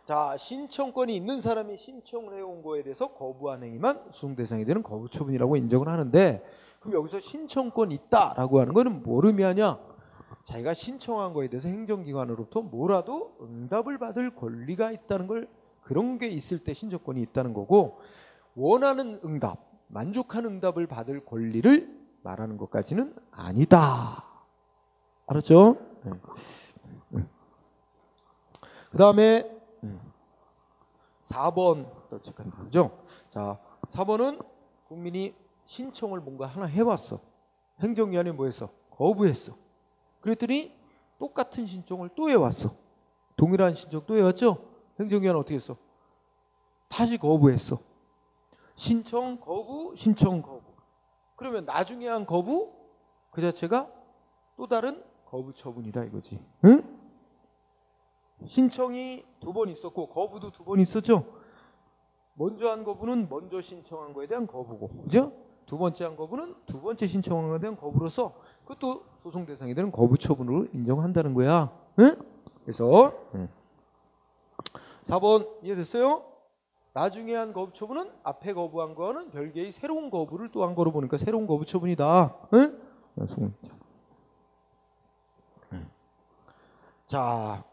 자, 신청권이 있는 사람이 신청을 해온 거에 대해서 거부한 행위만 소송 대상이 되는 거부 처분이라고 인정을 하는데, 그럼 여기서 신청권 있다라고 하는 거는 뭘 의미하냐? 자기가 신청한 거에 대해서 행정기관으로부터 뭐라도 응답을 받을 권리가 있다는 걸, 그런 게 있을 때 신청권이 있다는 거고, 원하는 응답, 만족한 응답을 받을 권리를 말하는 것까지는 아니다. 알았죠? 그 다음에 4번 그죠? 자, 4번은 국민이 신청을 뭔가 하나 해왔어. 행정기관이 뭐 했어? 거부했어. 그랬더니 똑같은 신청을 또 해왔어. 동일한 신청 또 해왔죠? 행정기관은 어떻게 했어? 다시 거부했어. 신청 거부, 신청 거부. 그러면 나중에 한 거부 그 자체가 또 다른 거부 처분이다 이거지. 응? 신청이 2번 있었고 거부도 2번 있었죠. 먼저 한 거부는 먼저 신청한 거에 대한 거부고, 그죠? 두 번째 한 거부는 두 번째 신청한 거에 대한 거부로서 그것도 소송 대상이 되는 거부 처분으로 인정한다는 거야. 응? 그래서 4번 이해됐어요? 나중에 한 거부 처분은 앞에 거부한 거는 별개의 새로운 거부를 또 한 거로 보니까 새로운 거부 처분이다. 응? 자,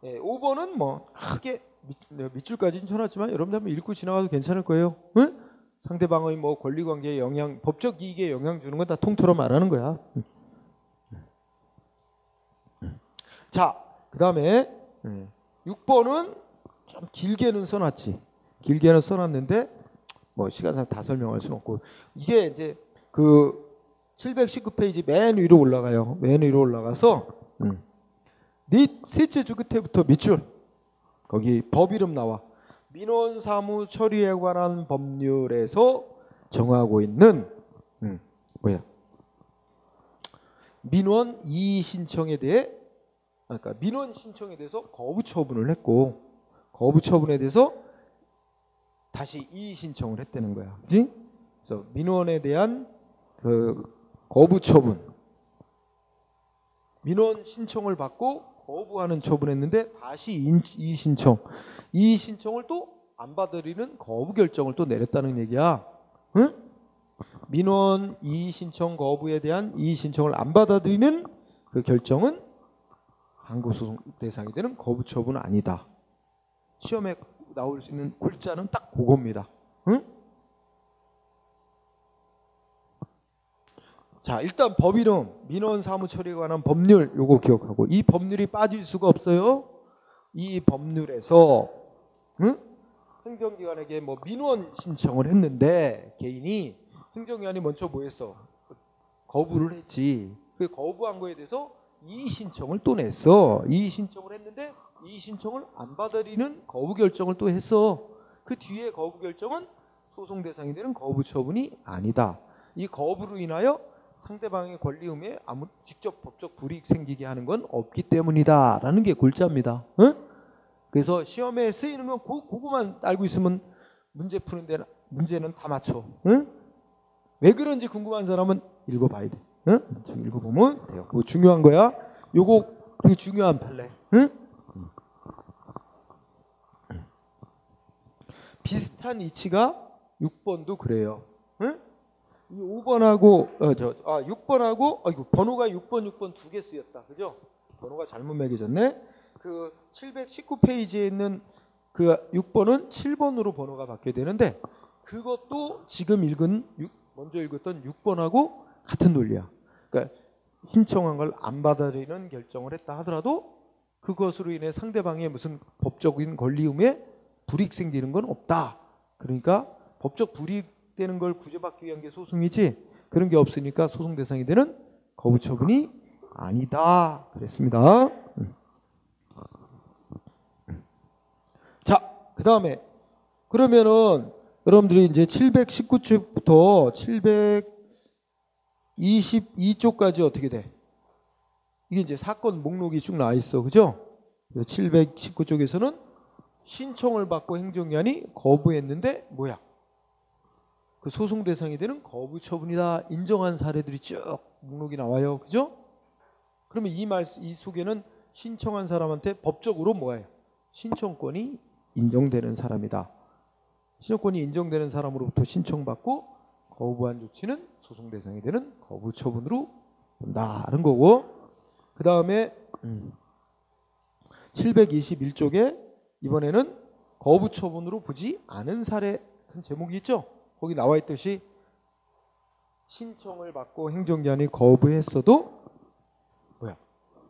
5번은 뭐 크게 밑줄까지는 쳐놨지만 여러분들 한번 읽고 지나가도 괜찮을 거예요. 응? 상대방의 뭐 권리관계에 영향, 법적 이익에 영향 주는 건 다 통틀어 말하는 거야. 자, 그 다음에 6번은 좀 길게는 써놨지. 길게는 써놨는데 뭐 시간상 다 설명할 수는 없고, 이게 이제 그 719페이지 맨 위로 올라가요. 맨 위로 올라가서 셋째 줄 끝에부터 밑줄, 거기 법 이름 나와. 민원 사무 처리에 관한 법률에서 정하고 있는 뭐야? 민원 이의 신청에 대해, 그러니까 민원 신청에 대해서 거부 처분을 했고, 거부 처분에 대해서 다시 이의 신청을 했다는 거야. 그렇지? 그래서 민원에 대한 그 거부 처분, 민원 신청을 받고 거부하는 처분했는데 다시 이의 신청, 이의 신청을 또 안 받아들이는 거부 결정을 또 내렸다는 얘기야. 응? 민원 이의 신청 거부에 대한 이의 신청을 안 받아들이는 그 결정은 항고소송 대상이 되는 거부 처분은 아니다. 시험에 나올 수 있는 골자는 딱 그겁니다. 응? 자, 일단 법 이름, 민원 사무 처리에 관한 법률, 요거 기억하고, 이 법률이 빠질 수가 없어요. 이 법률에서 행정기관에게 뭐 민원 신청을 했는데 개인이, 행정기관이 먼저 뭐 했어? 거부를 했지. 그 거부한 거에 대해서 이의 신청을 또 냈어. 이의 신청을 했는데 이의 신청을 안 받아들이는 거부 결정을 또 했어. 그 뒤에 거부 결정은 소송 대상이 되는 거부 처분이 아니다. 이 거부로 인하여 상대방의 권리 의무에 아무 직접 법적 불이익 생기게 하는 건 없기 때문이다 라는 게 골자입니다. 응? 그래서 시험에 쓰이는 건 그거만 알고 있으면 문제 푸는데 문제는 다 맞춰. 응? 왜 그런지 궁금한 사람은 읽어봐야 돼. 응? 좀 읽어보면 돼요. 그거 중요한 거야. 요거 되게 중요한 판례. 응? 비슷한 이치가 6번도 그래요. 응? 이 5번하고 6번하고 아이고 번호가 6번 두 개 쓰였다. 그죠? 번호가 잘못 매겨졌네. 그 719페이지에 있는 그 6번은 7번으로 번호가 바뀌어야 되는데, 그것도 지금 먼저 읽었던 6번하고 같은 논리야. 그러니까 신청한 걸 안 받아들이는 결정을 했다 하더라도 그것으로 인해 상대방의 무슨 법적인 권리 의무에 불이익 생기는 건 없다. 그러니까 법적 불이익 되는 걸 구제받기 위한 게 소송이지, 그런 게 없으니까 소송 대상이 되는 거부 처분이 아니다. 그랬습니다. 자, 그 다음에 그러면은 여러분들이 이제 719쪽부터 722쪽까지 어떻게 돼? 이게 이제 사건 목록이 쭉 나와 있어. 그죠? 719쪽에서는 신청을 받고 행정기관이 거부했는데 뭐야? 그 소송 대상이 되는 거부 처분이다 인정한 사례들이 쭉 목록이 나와요. 그죠? 그러면 이 속에는 신청한 사람한테 법적으로 뭐예요? 신청권이 인정되는 사람이다. 신청권이 인정되는 사람으로부터 신청받고 거부한 조치는 소송 대상이 되는 거부 처분으로 본다는 거고, 그 다음에 721쪽에 이번에는 거부 처분으로 보지 않은 사례 같은 제목이 있죠. 거기 나와 있듯이 신청을 받고 행정기관이 거부했어도 뭐야?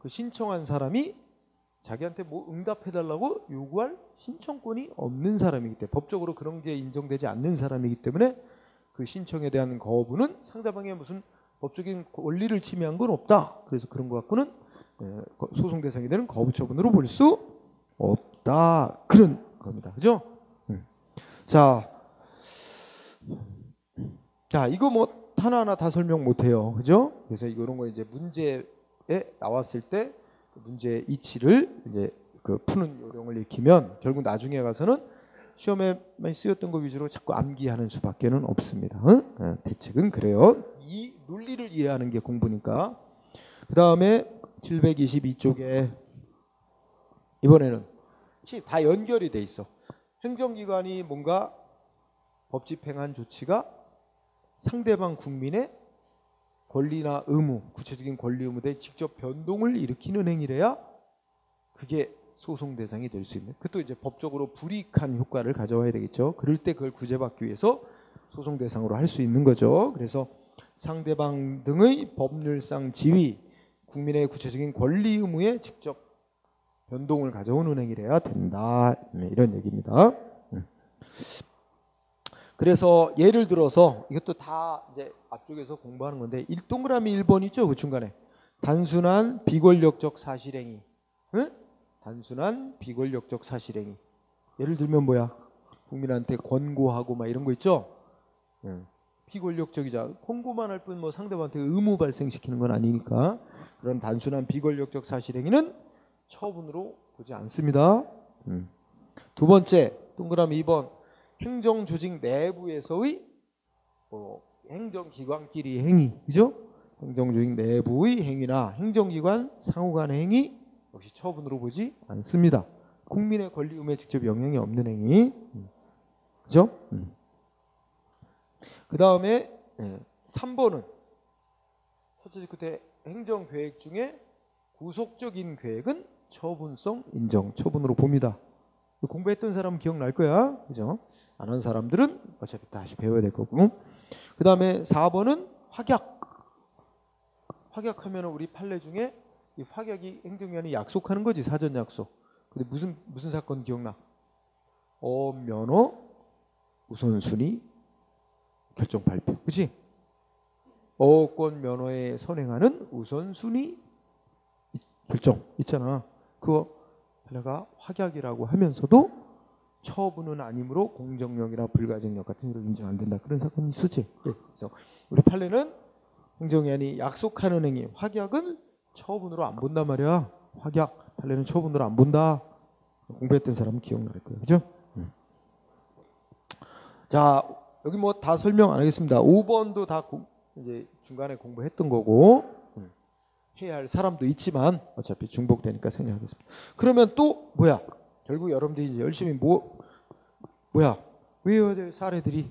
그 신청한 사람이 자기한테 뭐 응답해달라고 요구할 신청권이 없는 사람이기 때문에, 법적으로 그런 게 인정되지 않는 사람이기 때문에 그 신청에 대한 거부는 상대방의 무슨 법적인 권리를 침해한 건 없다. 그래서 그런 거 갖고는 소송 대상이 되는 거부 처분으로 볼 수 없다. 그런 겁니다. 그죠? 자, 이거 뭐 하나하나 다 설명 못 해요. 그죠? 그래서 이런 거 이제 문제에 나왔을 때 문제 이치를 이제 그 푸는 요령을 익히면 결국 나중에 가서는 시험에 많이 쓰였던 거 위주로 자꾸 암기하는 수밖에는 없습니다. 대책은 그래요. 이 논리를 이해하는 게 공부니까. 그 다음에 722쪽에 이번에는 다 연결이 돼 있어. 행정기관이 뭔가 법 집행한 조치가 상대방 국민의 권리나 의무, 구체적인 권리 의무에 직접 변동을 일으키는 행위래야 그게 소송 대상이 될 수 있는. 그것도 이제 법적으로 불이익한 효과를 가져와야 되겠죠. 그럴 때 그걸 구제받기 위해서 소송 대상으로 할 수 있는 거죠. 그래서 상대방 등의 법률상 지위, 국민의 구체적인 권리 의무에 직접 변동을 가져오는 행위래야 된다. 이런 얘기입니다. 그래서 예를 들어서 이것도 다 이제 앞쪽에서 공부하는 건데, 동그라미 1번 있죠? 그 중간에 단순한 비권력적 사실행위. 응? 단순한 비권력적 사실행위. 예를 들면 뭐야? 국민한테 권고하고 막 이런 거 있죠? 비권력적이자 권고만 할 뿐 뭐 상대방한테 의무 발생시키는 건 아니니까 그런 단순한 비권력적 사실행위는 처분으로 보지 않습니다. 두 번째 동그라미 2번 행정조직 내부에서의 행정기관끼리 행위, 그죠? 행정조직 내부의 행위나 행정기관 상호 간의 행위 역시 처분으로 보지 않습니다. 국민의 권리 의무에 직접 영향이 없는 행위, 그죠? 그 다음에 3번은 첫째 끝에 행정계획 중에 구속적인 계획은 처분성 인정, 처분으로 봅니다. 공부했던 사람은 기억날 거야. 그죠? 안 한 사람들은 어차피 다시 배워야 될 거고. 그 다음에 4번은 확약. 확약하면 우리 판례 중에 이 확약이 행정기관이 약속하는 거지, 사전 약속. 근데 무슨 사건 기억나? 면허 우선순위 결정 발표. 그치? 어권 면허에 선행하는 우선순위 결정 있잖아. 그거 판례가 확약이라고 하면서도 처분은 아니므로 공정력이나 불가증력 같은 일을 인정 안 된다. 그런 사건이 있었지. 네. 그래서 우리 판례는 행정기관이 약속하는 행위, 확약은 처분으로 안 본단 말이야. 확약 판례는 처분으로 안 본다. 공부했던 사람은 기억날 거예요. 그죠? 자, 여기 뭐 다 설명 안 하겠습니다. 5번도 다 이제 중간에 공부했던 거고 해야 할 사람도 있지만 어차피 중복되니까 생략하겠습니다. 그러면 또 뭐야? 결국 여러분들이 이제 열심히 뭐야? 외워야 될 사례들이,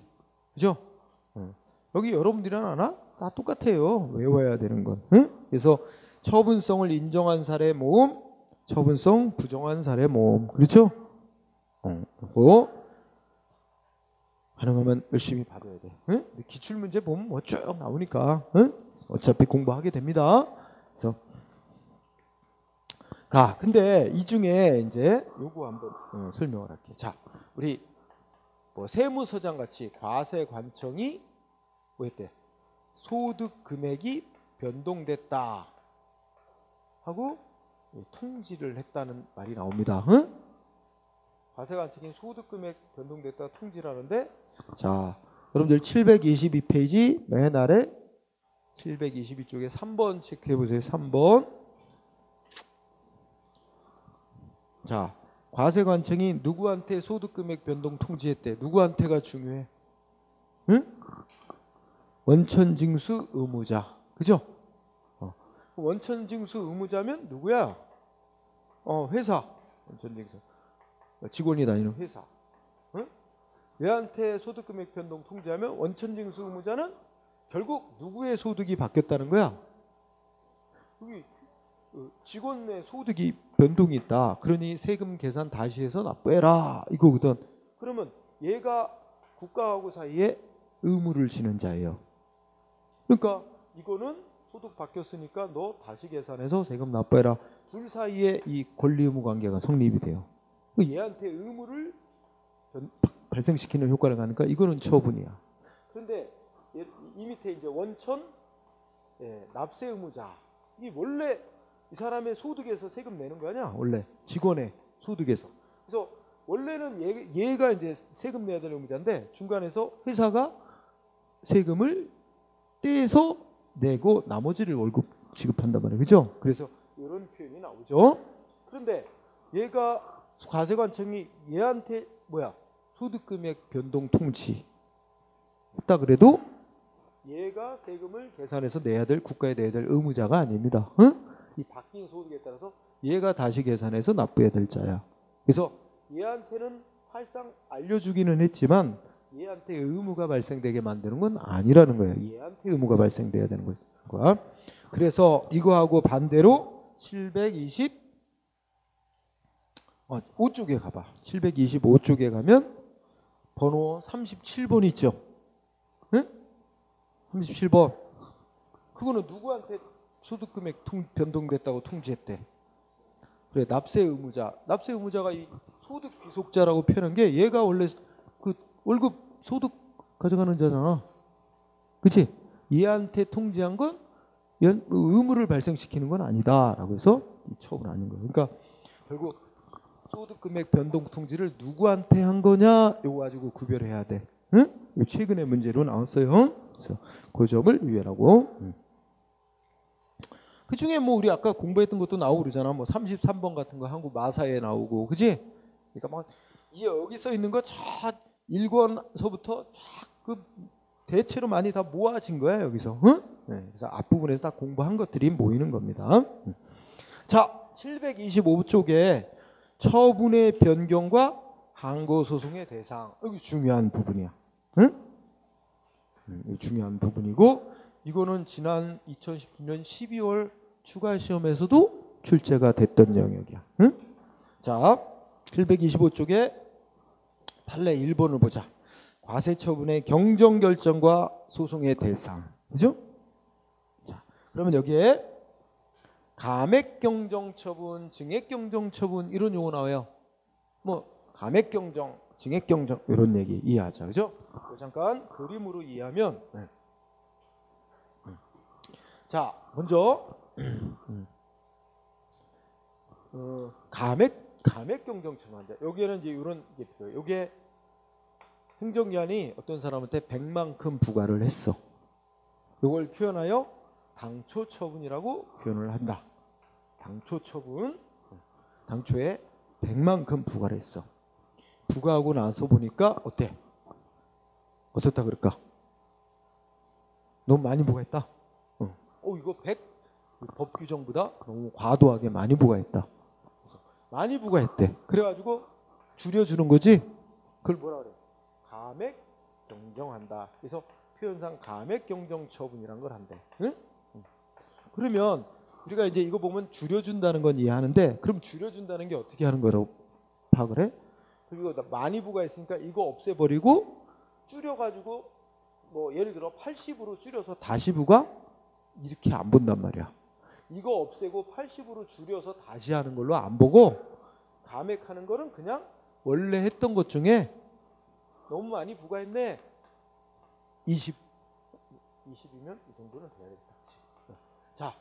그죠? 여기 여러분들이랑 아나? 다 똑같아요. 외워야 되는 건. 응? 그래서 처분성을 인정한 사례 모음, 처분성 부정한 사례 모음, 그렇죠? 그리고 가능하면 열심히 받아야 돼. 응? 기출문제 보면 뭐 쭉 나오니까, 응? 어차피 공부하게 됩니다. 그래서 근데 이 중에 이제 요거 한번 설명을 할게요. 자, 우리 뭐 세무서장 같이 과세관청이 뭐였대? 소득 금액이 변동됐다 하고 통지를 했다는 말이 나옵니다. 응? 과세관청이 소득 금액 변동됐다 통지를 하는데, 자, 여러분들 722페이지 맨 아래 722쪽에 3번 체크해 보세요. 3번. 자, 과세관청이 누구한테 소득금액 변동 통지했대? 누구한테가 중요해? 응? 원천징수 의무자. 그죠? 원천징수 의무자면 누구야? 회사. 원천징수. 직원이 다니는 회사. 응? 얘한테 소득금액 변동 통지하면 원천징수 의무자는 결국 누구의 소득이 바뀌었다는 거야? 여기 직원의 소득이 변동이 있다. 그러니 세금 계산 다시 해서 납부해라. 이거거든. 그러면 얘가 국가하고 사이에 의무를 지는 자예요. 그러니까 이거는 소득 바뀌었으니까 너 다시 계산해서 세금 납부해라. 둘 사이에 이 권리 의무 관계가 성립이 돼요. 얘한테 의무를 발생시키는 효과를 가니까 이거는 처분이야. 그런데 이 밑에 이제 원천 납세 의무자. 이 원래 이 사람의 소득에서 세금 내는 거 아니야? 원래 직원의 소득에서. 그래서 원래는 얘가 이제 세금 내야 될 의무자인데 중간에서 회사가 세금을 떼서 내고 나머지를 월급 지급한단 말이에요. 그죠? 그래서 이런 표현이 나오죠. 그런데 얘가 과세관청이 얘한테 소득금액 변동 통지 했다 그래도 얘가 세금을 계산해서 내야 될 국가에 내야 될 의무자가 아닙니다. 응? 이 바뀐 소득에 따라서 얘가 다시 계산해서 납부해야 될 자야. 그래서 얘한테는 사실상 알려주기는 했지만 얘한테 의무가 발생되게 만드는 건 아니라는 거예요. 얘한테 의무가 발생돼야 되는 거야. 그래서 이거하고 반대로 725쪽에 가봐. 725쪽에 가면 번호 37번 있죠. 응? 37번. 그거는 누구한테 소득금액 변동됐다고 통지했대? 그래, 납세 의무자. 납세 의무자가 이 소득 귀속자라고 표현한 게 얘가 원래 그 월급 소득 가져가는 자잖아. 그치? 얘한테 통지한 건 의무를 발생시키는 건 아니다라고 해서 이 처분 아닌 거예요. 그러니까 결국 소득금액 변동 통지를 누구한테 한 거냐 이거 가지고 구별해야 돼. 응? 최근에 문제로 나왔어요. 그래서 그 점을 유의하라고. 그 중에 뭐 우리 아까 공부했던 것도 나오고 그러잖아. 뭐 33번 같은 거 한국 마사에 나오고, 그지? 그러니까 막 여기 써 있는 거 쫙 1권서부터 쫙 그 대체로 많이 다 모아진 거야 여기서. 응? 네, 그래서 앞부분에서 다 공부한 것들이 모이는 겁니다. 자, 725쪽에 처분의 변경과 항고소송의 대상. 여기 중요한 부분이야. 응? 중요한 부분이고 이거는 지난 2019년 12월 추가 시험에서도 출제가 됐던 영역이야. 응? 자, 725쪽에 판례 1번을 보자. 과세처분의 경정결정과 소송의 대상. 그죠? 자, 그러면 여기에 감액경정처분, 증액경정처분 이런 용어 나와요. 뭐 감액경정, 증액경정 이런 얘기 이해하자. 그죠? 잠깐 그림으로 이해하면 자, 먼저 감액경정처분한데 여기에는 이제 이런 게 필요해요. 여기에 행정기관이 어떤 사람한테 100만큼 부과를 했어. 이걸 표현하여 당초처분이라고 표현을 한다. 당초처분, 당초에 100만큼 부과를 했어. 부과하고 나서 보니까 어때? 어떻다 그럴까? 너무 많이 부과했다. 이거 100 법 규정보다 너무 과도하게 많이 부과했다. 많이 부과했대. 그래가지고 줄여주는 거지. 그걸 뭐라 그래? 감액 경정한다. 그래서 표현상 감액 경정 처분이란 걸 한대. 응? 그러면 우리가 이제 이거 보면 줄여준다는 건 이해하는데 그럼 줄여준다는 게 어떻게 하는 거라고 파악을 해? 그리고 많이 부과했으니까 이거 없애버리고 줄여가지고 뭐 예를 들어 80으로 줄여서 다시 부과? 이렇게 안 본단 말이야. 이거 없애고 80으로 줄여서 다시 하는 걸로 안 보고 감액하는 거는 그냥 원래 했던 것 중에 너무 많이 부과했네. 20이면 이 정도는 돼야겠다. 자,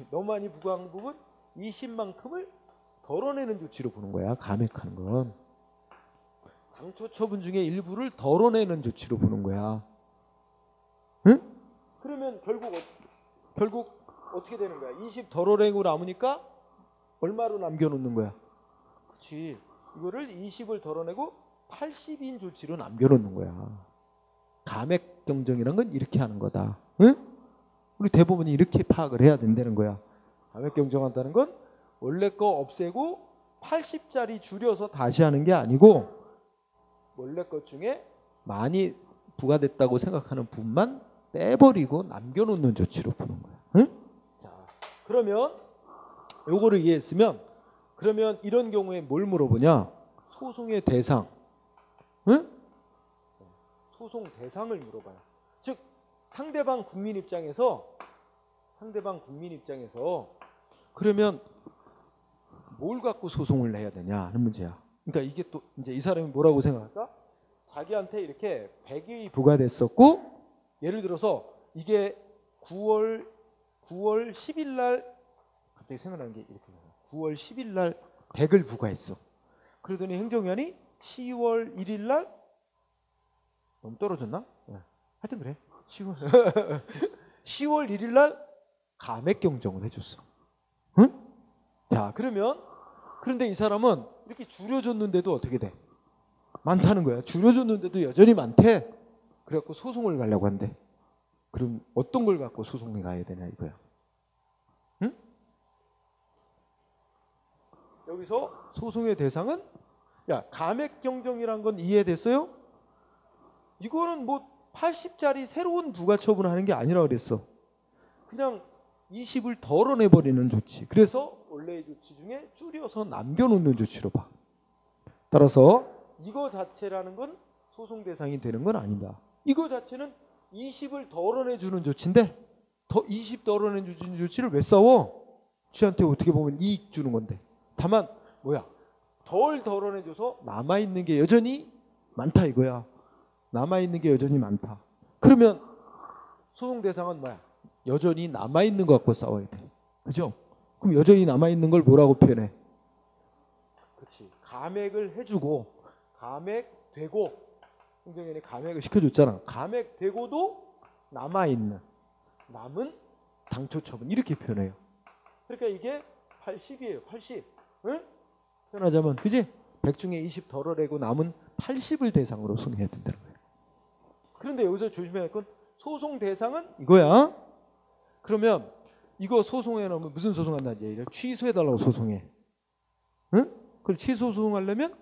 너무 많이 부과한 부분 20만큼을 덜어내는 조치로 보는 거야. 감액하는 건. 당초 처분 중에 일부를 덜어내는 조치로 보는 거야. 응? 그러면 결국 어떻게 되는 거야? 20 덜어내고 남으니까 얼마로 남겨놓는 거야? 그렇지. 이거를 20을 덜어내고 80인 조치로 남겨놓는 거야. 감액 경정이란 건 이렇게 하는 거다. 응? 우리 대부분이 이렇게 파악을 해야 된다는 거야. 감액 경정한다는 건 원래 거 없애고 80짜리 줄여서 다시 하는 게 아니고 원래 것 중에 많이 부과됐다고 생각하는 부분만 빼버리고 남겨놓는 조치로 푸는 거야. 응? 자, 그러면 요거를 이해했으면 그러면 이런 경우에 뭘 물어보냐? 소송의 대상. 응? 소송 대상을 물어봐요. 즉 상대방 국민 입장에서 그러면 뭘 갖고 소송을 내야 되냐 하는 문제야. 그러니까 이게 또 이제 이 사람이 뭐라고 생각할까? 자기한테 이렇게 100이 부과됐었고 예를 들어서 이게 9월 10일 날 갑자기 생각나는 게 이렇게 9월 10일 날 100을 부과했어. 그러더니 행정위원이 10월 1일 날 너무 떨어졌나? 네. 하여튼 그래. 10월 1일 날 감액 경정을 해줬어. 응? 자, 그런데 이 사람은 이렇게 줄여줬는데도 어떻게 돼? 많다는 거야. 줄여줬는데도 여전히 많대. 그래갖고 소송을 가려고 한대. 그럼 어떤 걸 갖고 소송에 가야 되냐 이거야. 응? 여기서 소송의 대상은 야 감액 경정이란 건 이해됐어요? 이거는 뭐 80짜리 새로운 부가 처분하는 게 아니라 그랬어. 그냥 20을 덜어내버리는 조치. 그래서 원래의 조치 중에 줄여서 남겨놓는 조치로 봐. 따라서 이거 자체라는 건 소송 대상이 되는 건 아니다. 이거 자체는 20을 덜어내주는 조치인데 20 덜어내주는 조치를 왜 싸워? 쥐한테 어떻게 보면 이익 주는 건데. 다만 뭐야? 덜 덜어내줘서 남아있는 게 여전히 많다 이거야. 남아있는 게 여전히 많다. 그러면 소송 대상은 뭐야? 여전히 남아있는 것 갖고 싸워야 돼. 그죠? 그럼 여전히 남아있는 걸 뭐라고 표현해? 그렇지. 감액을 해주고 감액되고 행정위원회 감액을 시켜줬잖아. 감액되고도 남은 당초 처분 이렇게 표현해요. 그러니까 이게 80이에요. 80. 응? 표현하자면 그지? 100 중에 20 덜어내고 남은 80을 대상으로 소송해야 된다는 거예요. 그런데 여기서 조심해야 할 건 소송 대상은 이거야. 그러면 이거 소송해 놓으면 무슨 소송한다는 얘기를 취소해달라고 소송해. 응? 그걸 취소 소송하려면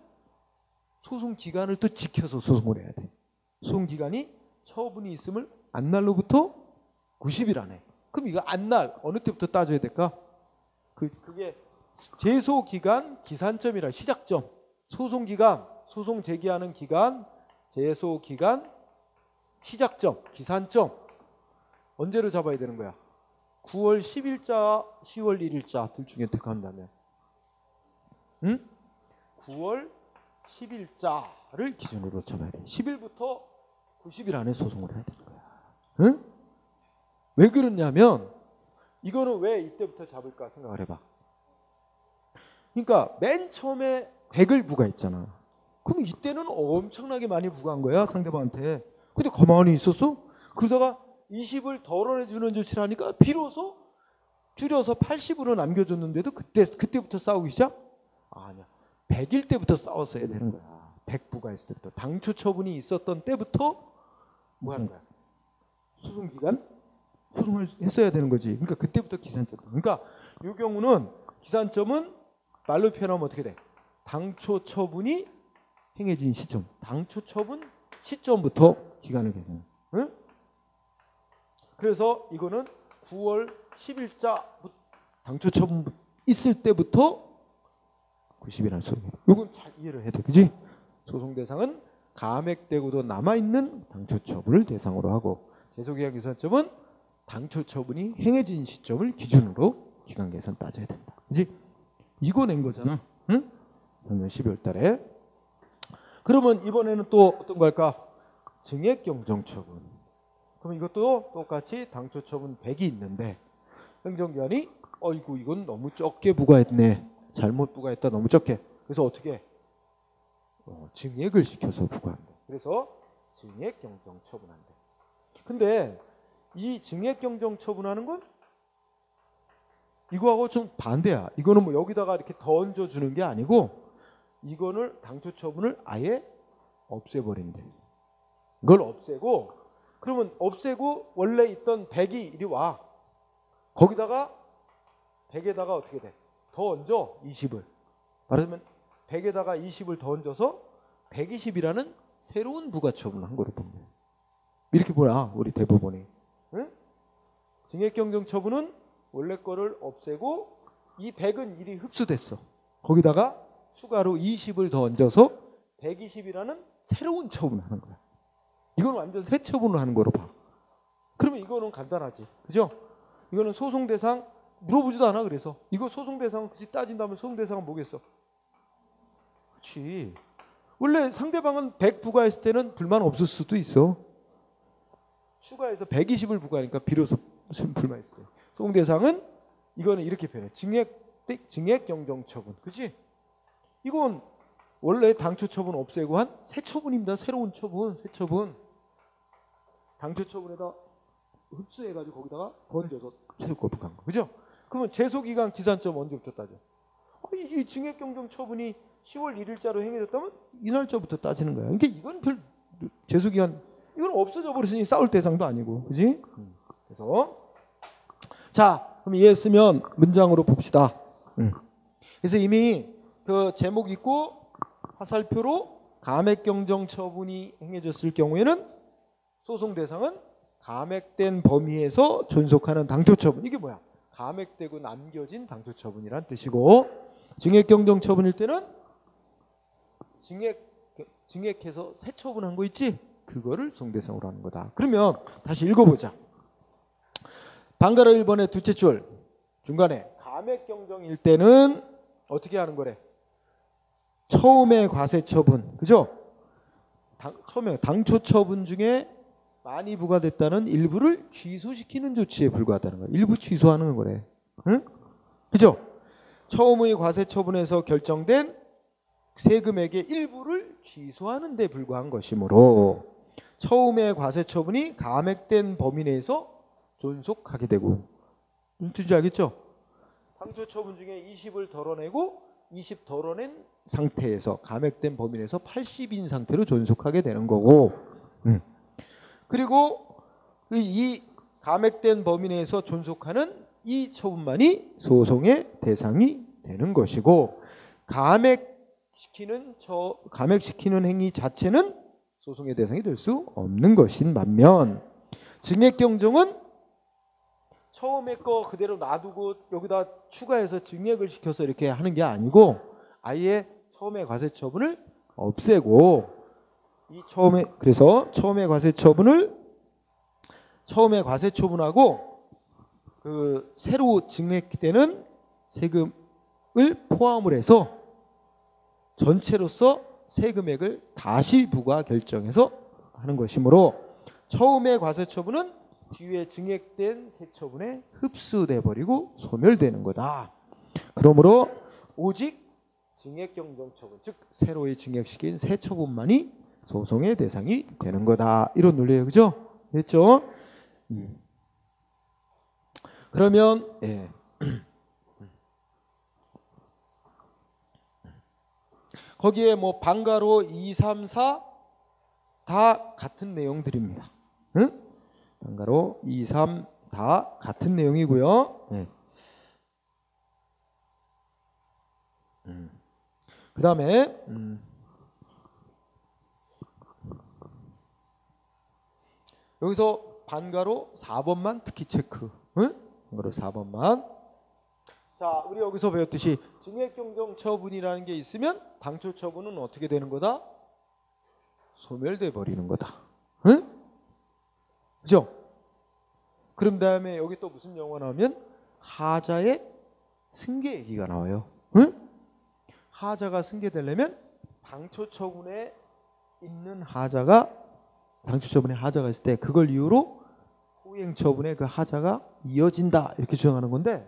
소송 기간을 또 지켜서 소송을 해야 돼. 소송 기간이 처분이 있음을 안날로부터 90일 안에. 그럼 이거 안날 어느 때부터 따져야 될까? 그게 제소 기간, 기산점이라 시작점. 소송 기간, 소송 제기하는 기간, 제소 기간, 시작점, 기산점. 언제로 잡아야 되는 거야? 9월 10일자, 10월 1일자 둘 중에 택한다면. 응? 9월 10일자를 기준으로 잡아야 돼. 10일부터 90일 안에 소송을 해야 되는 거야. 응? 왜 그러냐면 이거는 왜 이때부터 잡을까 생각을 해봐. 그러니까 맨 처음에 100을 부과했잖아. 그럼 이때는 엄청나게 많이 부과한 거야 상대방한테. 근데 가만히 있었어? 그러다가 20을 덜어내주는 조치를 하니까 비로소 줄여서 80으로 남겨줬는데도 그때부터 싸우기 시작? 아니야. 100일 때부터 싸웠어야 되는 거야. 100 부과했을 때부터. 당초 처분이 있었던 때부터 뭐 하는 거야? 소송기간? 소송을 했어야 되는 거지. 그러니까 그때부터 기산점. 그러니까 이 경우는 기산점은 말로 표현하면 어떻게 돼? 당초 처분이 행해진 시점. 당초 처분 시점부터 기간을 계산해. 응? 그래서 이거는 9월 10일자 당초 처분 있을 때부터 90일이라는 소송이에요. 이건 잘 이해를 해야 돼. 그지? 소송 대상은 감액되고도 남아있는 당초 처분을 대상으로 하고 제소기간 기산점은 당초 처분이 행해진 시점을 기준으로 기간 계산 따져야 된다. 그지? 이거 낸 거잖아. 응? 작년 12월 달에. 그러면 이번에는 또 어떤 거 할까? 증액경정 처분. 그럼 이것도 똑같이 당초 처분 100이 있는데 행정기관이 어이구 이건 너무 적게 부과했네. 잘못 부과했다. 너무 적게. 그래서 어떻게 해? 증액을 시켜서 부과한다. 그래서 증액경정 처분한다. 근데 이 증액경정 처분하는 건 이거하고 좀 반대야. 이거는 뭐 여기다가 이렇게 더 얹어주는 게 아니고 이거를 당초 처분을 아예 없애버린대. 이걸 없애고, 그러면 없애고 원래 있던 100이 이리 와. 거기다가 100에다가 어떻게 돼? 더 얹어 20을. 말하자면 100에다가 20을 더 얹어서 120이라는 새로운 부가처분을 한 거로 봅니다. 이렇게 보라 우리 대법원이. 응? 증액경정처분은 원래 거를 없애고 이 100은 이리 흡수됐어. 거기다가 추가로 20을 더 얹어서 120이라는 새로운 처분을 하는 거야. 이건 완전 새 처분을 하는 거로 봐. 그러면 이거는 간단하지. 그죠? 이거는 소송 대상 물어보지도 않아. 그래서 이거 소송 대상 그치 따진다면 소송 대상은 뭐겠어? 그렇지. 원래 상대방은 100 부과했을 때는 불만 없을 수도 있어. 추가해서 120을 부과하니까 비로소 불만 있어요. 소송 대상은 이거는 이렇게 표현해. 증액경정처분. 그렇지? 이건 원래 당초 처분 없애고 한 새 처분입니다. 새로운 처분, 새 처분. 당초 처분에다 흡수해가지고 거기다가 던져서 최고가 부과한 거. 그죠? 그러면 제소기간 기산점 언제부터 따져? 이 증액경정처분이 10월 1일자로 행해졌다면 이 날짜부터 따지는 거야. 그러니까 이건 별 제소기간 이건 없어져 버렸으니 싸울 대상도 아니고, 그지? 그래서 자, 그럼 이해했으면 문장으로 봅시다. 그래서 이미 그 제목 있고 화살표로 감액경정 처분이 행해졌을 경우에는 소송 대상은 감액된 범위에서 존속하는 당초 처분. 이게 뭐야? 감액되고 남겨진 당초 처분이란 뜻이고, 증액경정 처분일 때는 증액해서 새 처분한 거 있지? 그거를 소송 대상으로 하는 거다. 그러면 다시 읽어보자. 방가로 1번의 두째 줄 중간에 감액경정일 때는 어떻게 하는 거래? 처음의 과세 처분, 그죠? 처음에 당초 처분 중에 많이 부과됐다는 일부를 취소시키는 조치에 불과하다는 거야. 일부 취소하는 거래. 응? 그죠? 처음의 과세 처분에서 결정된 세금액의 일부를 취소하는 데 불과한 것이므로 처음의 과세 처분이 감액된 범위 내에서 존속하게 되고, 무슨 뜻인지 알겠죠? 당초 처분 중에 20을 덜어내고 20 덜어낸 상태에서 감액된 범위 내에서 80인 상태로 존속하게 되는 거고, 그리고 이 감액된 범위 내에서 존속하는 이 처분만이 소송의 대상이 되는 것이고, 감액시키는 행위 자체는 소송의 대상이 될 수 없는 것인 반면, 증액경정은 처음에 거 그대로 놔두고 여기다 추가해서 증액을 시켜서 이렇게 하는 게 아니고 아예 처음에 과세 처분을 없애고, 그래서 처음에 과세 처분하고 그 새로 증액되는 세금을 포함을 해서 전체로서 세금액을 다시 부과 결정해서 하는 것이므로 처음에 과세 처분은 뒤에 증액된 새 처분에 흡수돼 버리고 소멸되는 거다. 그러므로 오직 증액경정 처분, 즉 새로이 증액시킨 새 처분만이 소송의 대상이 되는 거다. 이런 논리예요. 그죠? 됐죠? 그러면 거기에 뭐 방가로 2, 3, 4 다 같은 내용들입니다. 응? 방가로 2, 3 다 같은 내용이고요. 그 다음에 여기서 반가로 4번만 특히 체크. 응? 반가로 4번만. 자, 우리 여기서 배웠듯이 증액경정 처분이라는 게 있으면 당초 처분은 어떻게 되는 거다? 소멸돼 버리는 거다. 응? 그죠? 그럼 다음에 여기 또 무슨 용어가 나오면 하자의 승계 얘기가 나와요. 응? 하자가 승계되려면 당초 처분에 있는 당초 처분에 하자가 있을 때 그걸 이유로 후행 처분에 그 하자가 이어진다 이렇게 주장하는 건데,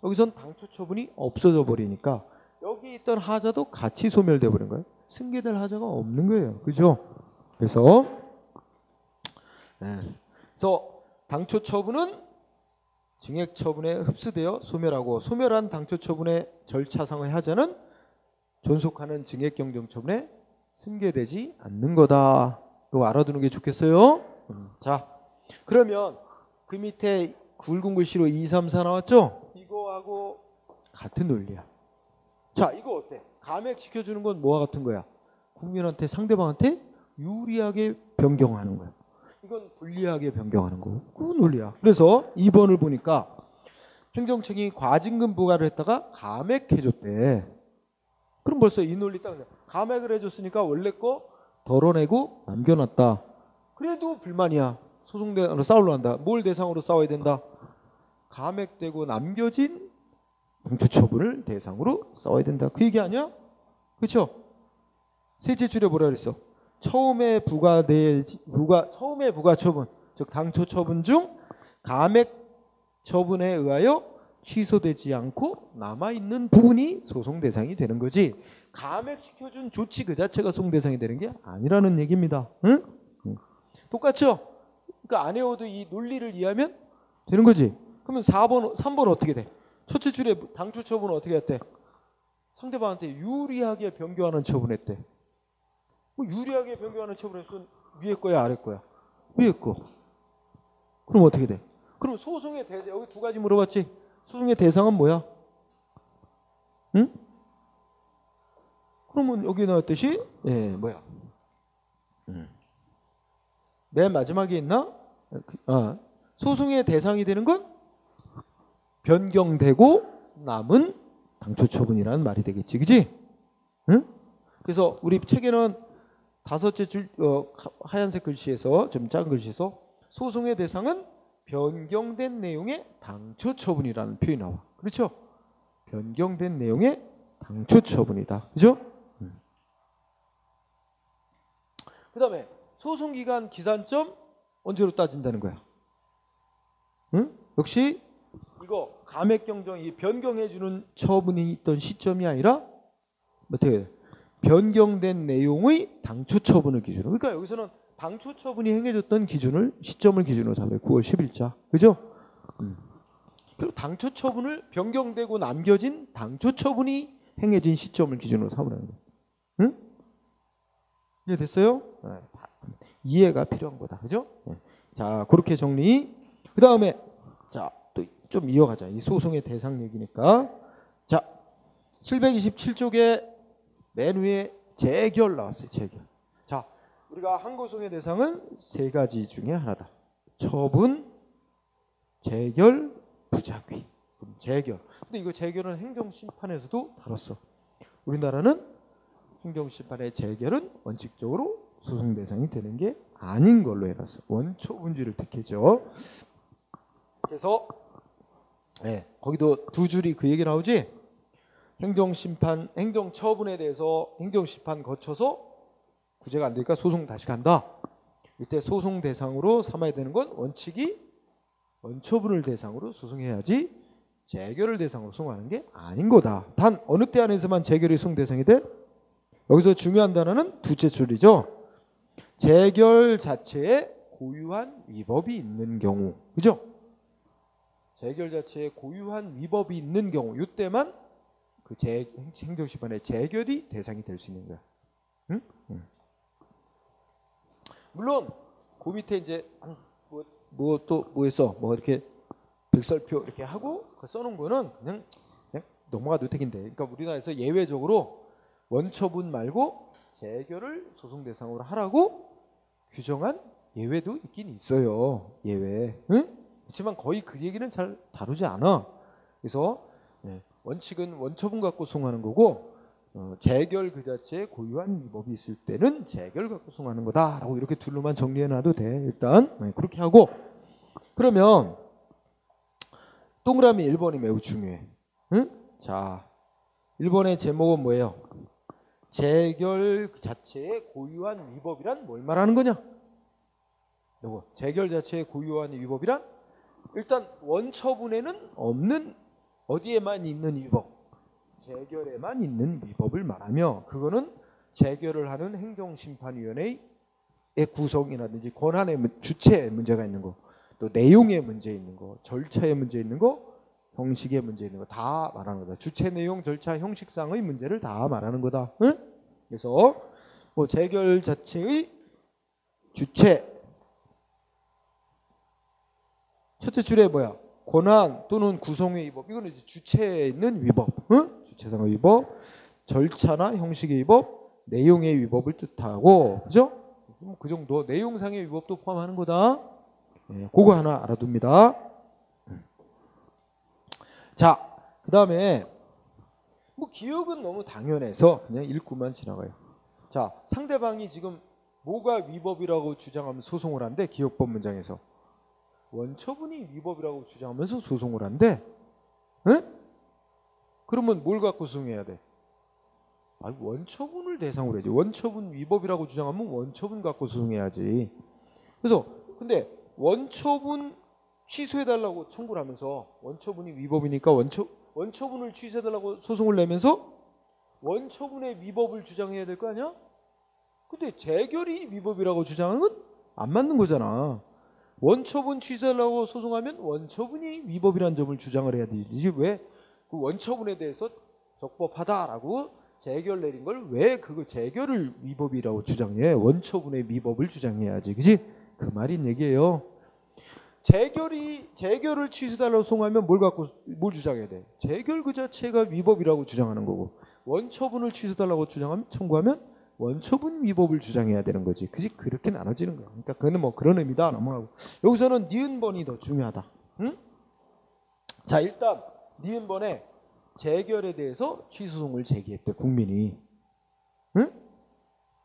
여기선 당초 처분이 없어져 버리니까 여기 있던 하자도 같이 소멸돼 버린 거예요. 승계될 하자가 없는 거예요. 그죠? 그래서 당초 처분은 증액 처분에 흡수되어 소멸하고, 소멸한 당초 처분의 절차상의 하자는 존속하는 증액경정처분에 승계되지 않는 거다. 이거 알아두는 게 좋겠어요. 자, 그러면 그 밑에 굵은 글씨로 2, 3, 4 나왔죠? 이거하고 같은 논리야. 자, 이거 어때? 감액시켜주는 건 뭐와 같은 거야? 국민한테, 상대방한테 유리하게 변경하는 거야. 이건 불리하게 변경하는 거고, 그 논리야. 그래서 2번을 보니까 행정청이 과징금 부과를 했다가 감액해줬대. 그럼 벌써 이 논리 딱 감액을 해줬으니까 원래 거 덜어내고 남겨놨다. 그래도 불만이야. 싸우려 한다. 뭘 대상으로 싸워야 된다? 감액되고 남겨진 당초처분을 대상으로 싸워야 된다. 그 얘기 아니야? 그렇죠? 셋째 줄에 뭐라 그랬어? 처음에 부과 처분, 즉 당초 처분 중 감액 처분에 의하여 취소되지 않고 남아있는 부분이 소송 대상이 되는 거지, 감액시켜준 조치 그 자체가 소송 대상이 되는 게 아니라는 얘기입니다. 응? 똑같죠? 그러니까 안 외워도 이 논리를 이해하면 되는 거지. 그러면 3번 어떻게 돼? 첫째 줄에 당초 처분은 어떻게 했대? 상대방한테 유리하게 변경하는 처분했대. 뭐 유리하게 변경하는 처분했으면 위에 거야, 아래 거야? 위에 거. 그럼 어떻게 돼? 그럼 소송의 대상, 여기 두 가지 물어봤지? 소송의 대상은 뭐야? 응? 그러면 여기 나왔듯이 뭐야? 맨 마지막에 있나? 소송의 대상이 되는 건 변경되고 남은 당초 처분이라는 말이 되겠지, 그지? 응? 그래서 우리 책에는 다섯째 줄 하얀색 글씨에서, 좀 작은 글씨에서 소송의 대상은 변경된 내용의 당초 처분이라는 표현이 나와. 그렇죠? 변경된 내용의 당초 처분이다. 그죠? 그 다음에 소송기간 기산점 언제로 따진다는 거야? 응? 역시 이거 감액경정이 변경해주는 처분이 있던 시점이 아니라 어떻게 변경된 내용의 당초 처분을 기준으로. 그러니까 여기서는 당초 처분이 행해졌던 시점을 기준으로 잡아요. 9월 10일자. 그죠? 그리고 당초 처분을 변경되고 남겨진 당초 처분이 행해진 시점을 기준으로 삼으라는 거예요. 응? 이해됐어요? 이해가 필요한 거다. 그죠? 자, 그렇게 정리. 그 다음에 자, 또 좀 이어가자. 이 소송의 대상 얘기니까. 자, 727쪽에 맨 위에 재결 나왔어요. 재결. 자, 우리가 항고송의 대상은 세 가지 중에 하나다. 처분, 재결, 부작위. 재결. 근데 이거 재결은 행정심판에서도 다뤘어. 우리나라는 행정심판의 재결은 원칙적으로 소송 대상이 되는 게 아닌 걸로 해놨어. 원초분지를 택했죠. 그래서 거기도 두 줄이 그 얘기 나오지. 행정심판, 행정처분에 대해서 행정심판 거쳐서 구제가 안 되니까 소송 다시 간다. 이때 소송 대상으로 삼아야 되는 건 원칙이 원처분을 대상으로 소송해야지 재결을 대상으로 소송하는 게 아닌 거다. 단 어느 때 안에서만 재결이 소송 대상이 돼? 여기서 중요한 단어는 두째 줄이죠. 재결 자체에 고유한 위법이 있는 경우. 그죠? 재결 자체에 고유한 위법이 있는 경우, 이때만 그 행정심판의 재결이 대상이 될 수 있는 거야. 응? 물론 그 밑에 이제 뭐 했어? 뭐 이렇게 백설표 이렇게 하고 써놓은 거는 그냥 넘어가도 되긴데. 그러니까 우리나라에서 예외적으로 원처분 말고 재결을 소송 대상으로 하라고 규정한 예외도 있긴 있어요. 예외. 응? 그렇지만 거의 그 얘기는 잘 다루지 않아. 그래서 원칙은 원처분 갖고 소송하는 거고, 재결 그 자체에 고유한 위법이 있을 때는 재결 갖고 소송하는 거다라고 이렇게 둘로만 정리해놔도 돼. 일단 그렇게 하고, 그러면 동그라미 1번이 매우 중요해. 응? 자, 1번의 제목은 뭐예요? 재결 그 자체에 고유한 위법이란 뭘 말하는 거냐? 요거 재결 자체에 고유한 위법이란 일단 원처분에는 없는, 어디에만 있는 위법, 재결에만 있는 위법을 말하며, 그거는 재결을 하는 행정심판위원회의 구성이라든지 권한의 주체에 문제가 있는 거, 또 내용에 문제 있는 거, 절차에 문제 있는 거, 형식의 문제 있는 거 다 말하는 거다. 주체, 내용, 절차, 형식상의 문제를 다 말하는 거다. 응? 그래서 뭐 재결 자체의 주체, 첫째 줄에 뭐야? 권한 또는 구성의 위법. 이거는 이제 주체에 있는 위법, 응? 주체상의 위법, 절차나 형식의 위법, 내용의 위법을 뜻하고, 그죠? 그 정도 내용상의 위법도 포함하는 거다. 네, 그거 하나 알아둡니다. 자, 그 다음에 뭐 기억은 너무 당연해서 그냥 읽고만 지나가요. 자, 상대방이 지금 뭐가 위법이라고 주장하면 소송을 한대. 기억법 문장에서 원처분이 위법이라고 주장하면서 소송을 한대. 응? 그러면 뭘 갖고 소송해야 돼? 아, 원처분을 대상으로 해야지. 원처분 위법이라고 주장하면 원처분 갖고 소송해야지. 그래서 근데 원처분 취소해달라고 청구를 하면서 원처분이 위법이니까 원처분을 취소해달라고 소송을 내면서 원처분의 위법을 주장해야 될 거 아니야? 근데 재결이 위법이라고 주장하는 건 안 맞는 거잖아. 원처분 취소하려고 소송하면 원처분이 위법이라는 점을 주장을 해야 되지. 이게 왜 그 원처분에 대해서 적법하다라고 재결 내린 걸 왜 그거 재결을 위법이라고 주장해? 원처분의 위법을 주장해야지. 그지? 그 말인 얘기예요. 재결을 취소해달라고 소송하면 뭘 주장해야 돼? 재결 그 자체가 위법이라고 주장하는 거고, 원처분을 취소해달라고 청구하면 원처분 위법을 주장해야 되는 거지. 그지? 그렇게 나눠지는 거야. 그러니까 그거는 뭐 그런 의미다. 넘어가고. 여기서는 니은번이 더 중요하다. 응? 자, 일단 니은번에 재결에 대해서 취소송을 제기했대, 국민이. 응?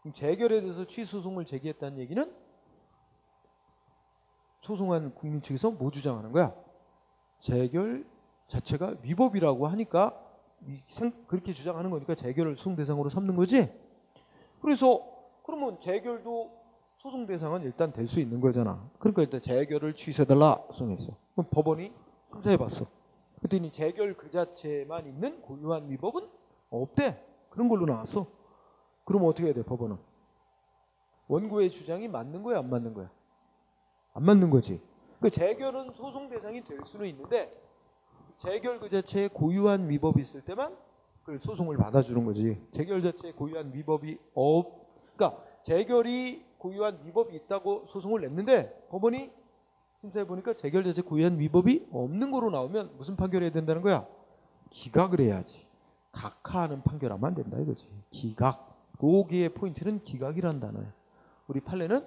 그럼 재결에 대해서 취소송을 제기했다는 얘기는 소송한 국민 측에서 뭐 주장하는 거야? 재결 자체가 위법이라고 하니까 그렇게 주장하는 거니까 재결을 소송 대상으로 삼는 거지. 그래서 그러면 재결도 소송 대상은 일단 될 수 있는 거잖아. 그러니까 일단 재결을 취소해달라 소송했어. 그럼 법원이 심사해봤어. 그랬더니 재결 그 자체만 있는 고유한 위법은 없대. 그런 걸로 나왔어. 그럼 어떻게 해야 돼? 법원은 원고의 주장이 맞는 거야, 안 맞는 거야? 안 맞는 거지. 그 재결은 소송 대상이 될 수는 있는데 재결 그 자체에 고유한 위법이 있을 때만 그 소송을 받아주는 거지. 재결 자체에 고유한 위법이 그러니까 재결이 고유한 위법이 있다고 소송을 냈는데 법원이 심사해 보니까 재결 자체에 고유한 위법이 없는 거로 나오면 무슨 판결해야 된다는 거야? 기각을 해야지. 각하하는 판결하면 안 된다 이거지. 기각. 거기에 포인트는 기각이란 단어야. 우리 판례는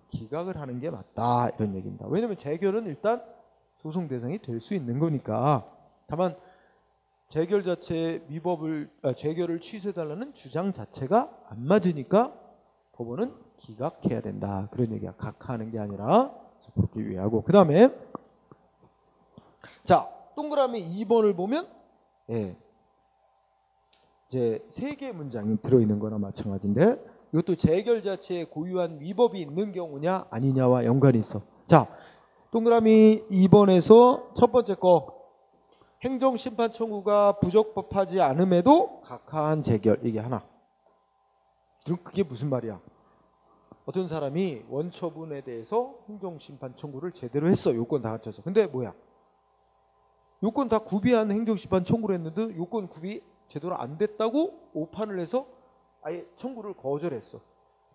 기각을 하는 게 맞다 이런 얘기입니다. 왜냐하면 재결은 일단 소송 대상이 될 수 있는 거니까. 다만 재결 자체의 재결을 취소해달라는 주장 자체가 안 맞으니까 법원은 기각해야 된다. 그런 얘기야. 각하하는 게 아니라. 그렇게 이해하고. 그 다음에 자, 동그라미 2번을 보면 이제 3개의 문장이 들어있는 거나 마찬가지인데 이것도 재결 자체에 고유한 위법이 있는 경우냐 아니냐와 연관이 있어. 자, 동그라미 2번에서 첫 번째 거 행정심판 청구가 부적법하지 않음에도 각하한 재결, 이게 하나. 그럼 그게 무슨 말이야? 어떤 사람이 원처분에 대해서 행정심판 청구를 제대로 했어. 요건 다 갖춰서. 근데 뭐야? 요건 다 구비한 행정심판 청구를 했는데 요건 구비 제대로 안 됐다고 오판을 해서 아예 청구를 거절했어.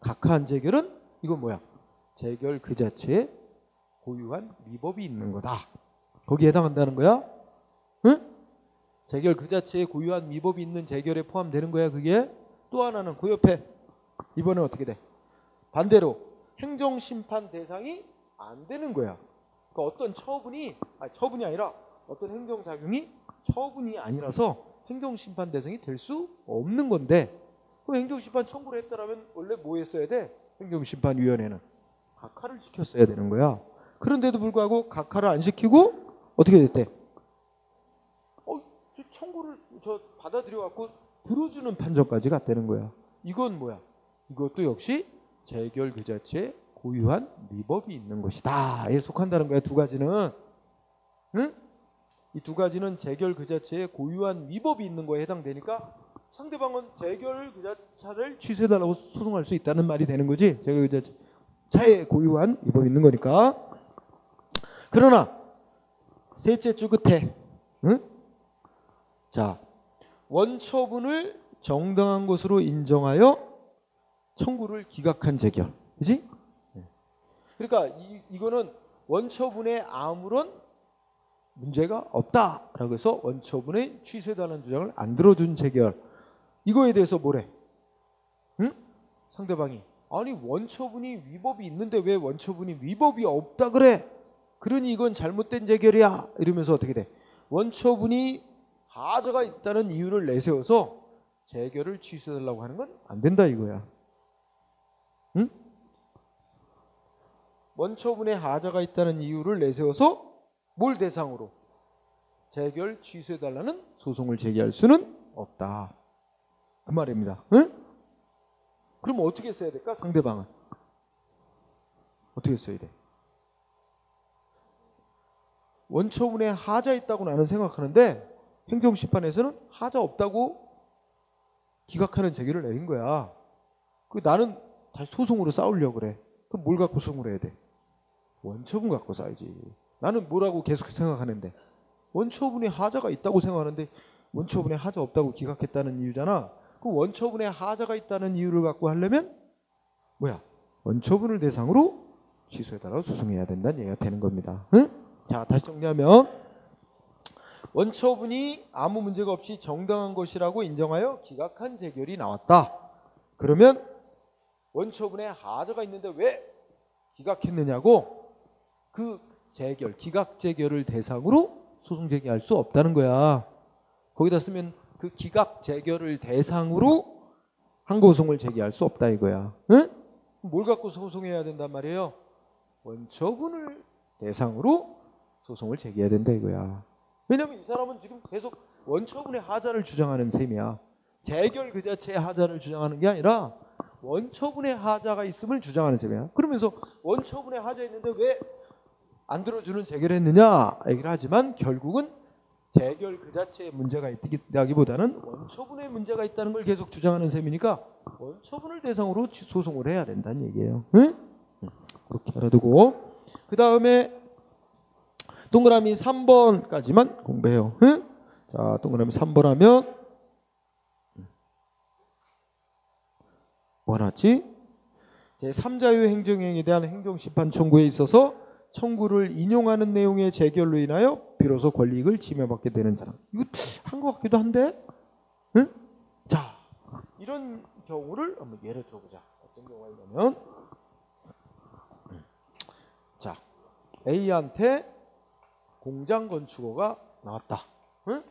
각하한 재결은 이건 뭐야? 재결 그 자체에 고유한 위법이 있는 거다. 거기에 해당한다는 거야? 응? 재결 그 자체에 고유한 위법이 있는 재결에 포함되는 거야. 그게. 또 하나는 그 옆에 이번에 어떻게 돼? 반대로 행정심판 대상이 안 되는 거야. 그러니까 어떤 처분이 아니라 어떤 행정작용이 처분이 아니라서 행정심판 대상이 될 수 없는 건데 그 행정심판 청구를 했다라면 원래 뭐 했어야 돼? 행정심판위원회는 각하를 시켰어야 되는 거야. 그런데도 불구하고 각하를 안 시키고 어떻게 됐대? 청구를 받아들여 갖고 들어주는 판정까지 갔다는 거야. 이건 뭐야? 이것도 역시 재결 그 자체에 고유한 위법이 있는 것이다에 속한다는 거야. 두 가지는. 응? 이 두 가지는 재결 그 자체에 고유한 위법이 있는 거에 해당되니까 상대방은 재결 그 자체를 취소해달라고 소송할 수 있다는 말이 되는 거지. 재결 그 자체에 고유한 위법이 있는 거니까. 그러나 셋째 줄 끝에 응? 자, 원처분을 정당한 것으로 인정하여 청구를 기각한 재결. 그지? 그러니까 이거는 원처분에 아무런 문제가 없다라고 해서 원처분의 취소해달라는 주장을 안 들어준 재결. 이거에 대해서 뭐래? 응? 상대방이 아니 원처분이 위법이 있는데 왜 원처분이 위법이 없다 그래? 그러니 이건 잘못된 재결이야. 이러면서 어떻게 돼? 원처분이 하자가 있다는 이유를 내세워서 재결을 취소해달라고 하는 건 안 된다 이거야. 응? 원처분에 하자가 있다는 이유를 내세워서 뭘 대상으로? 재결 취소해달라는 소송을 제기할 수는 없다. 그 말입니다. 응? 그럼 어떻게 써야 될까? 상대방은 어떻게 써야 돼? 원처분에 하자 있다고 나는 생각하는데 행정심판에서는 하자 없다고 기각하는 재결을 내린 거야. 나는 다시 소송으로 싸우려고 그래. 그럼 뭘 갖고 소송을 해야 돼? 원처분 갖고 싸야지. 나는 뭐라고 계속 생각하는데 원처분에 하자가 있다고 생각하는데 원처분에 하자 없다고 기각했다는 이유잖아. 그 원처분에 하자가 있다는 이유를 갖고 하려면 뭐야? 원처분을 대상으로 취소해달라고 소송해야 된다는 얘기가 되는 겁니다. 응? 자, 다시 정리하면 원처분이 아무 문제가 없이 정당한 것이라고 인정하여 기각한 재결이 나왔다. 그러면 원처분에 하자가 있는데 왜 기각했느냐고 그 재결, 기각 재결을 대상으로 소송 제기할 수 없다는 거야. 거기다 쓰면 그 기각 재결을 대상으로 항고소송을 제기할 수 없다 이거야. 응? 뭘 갖고 소송해야 된단 말이에요? 원처분을 대상으로 소송을 제기해야 된다 이거야. 왜냐면 이 사람은 지금 계속 원처분의 하자를 주장하는 셈이야. 재결 그 자체의 하자를 주장하는 게 아니라 원처분의 하자가 있음을 주장하는 셈이야. 그러면서 원처분의 하자 있는데 왜 안 들어주는 재결했느냐 얘기를 하지만 결국은 재결 그 자체에 문제가 있다기보다는 원처분에 문제가 있다는 걸 계속 주장하는 셈이니까 원처분을 대상으로 소송을 해야 된다는 얘기예요. 응? 그렇게 알아두고 그 다음에 동그라미 3번까지만 공부해요. 응? 자, 동그라미 3번 하면 뭐 나왔지? 제3자유 행정행위에 대한 행정심판 청구에 있어서 청구를 인용하는 내용의 재결로 인하여 비로소 권리익을 침해받게 되는 사람. 이거 한 것 같기도 한데? 응? 자, 이런 경우를 한번 예를 들어보자. 어떤 경우가 있냐면 자, A한테 공장건축허가 나왔다. 응?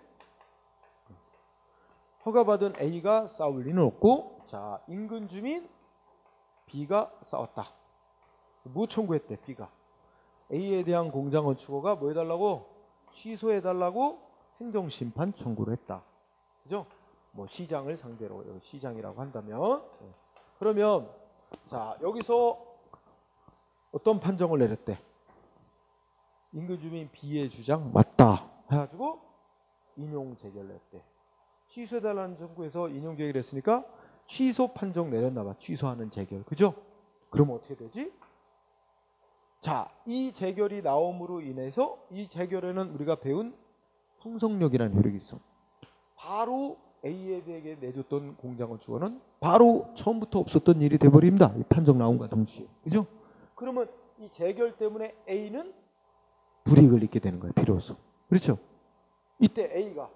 허가받은 A가 싸울 리는 없고 자, 인근 주민 B가 싸웠다. 뭐 청구했대? B가 A에 대한 공장건축허가 뭐 해달라고? 취소해달라고 행정심판 청구를 했다. 그죠? 뭐 시장을 상대로 시장이라고 한다면 그러면 자 여기서 어떤 판정을 내렸대? 인근 주민 B의 주장 맞다 해가지고 인용 재결했대. 취소해달라는 청구에서 인용 재결했으니까 취소 판정 내렸나봐. 취소하는 재결. 그죠? 그럼 어떻게 되지? 자, 이 재결이 나옴으로 인해서 이 재결에는 우리가 배운 형성력이라는 효력이 있어. 바로 A에 대해 내줬던 공장건축허는 바로 처음부터 없었던 일이 돼버립니다. 이 판정 나온과 동시에. 그죠? 그러면 이 재결 때문에 A는 불이익을 입게 되는 거예요. 비로소. 그렇죠? 이때 A가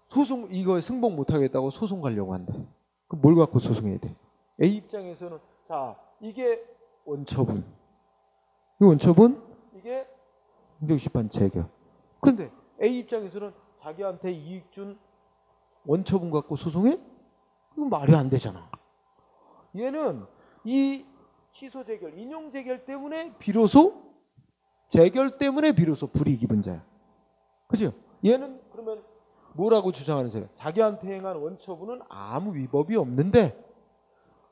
소송 이거 승복 못하겠다고 소송 가려고 한대. 그럼 뭘 갖고 소송해야 돼? A 입장에서는 자 이게 원처분. 이 원처분 이게 행정심판 재결. 근데 A 입장에서는 자기한테 이익 준 원처분 갖고 소송해? 이거 말이 안 되잖아. 얘는 이 취소 재결, 인용 재결 때문에 비로소 재결 때문에 비로소 불이익 입은 자야. 그죠? 얘는 그러면 뭐라고 주장하는 거예요? 자기한테 행한 원처분은 아무 위법이 없는데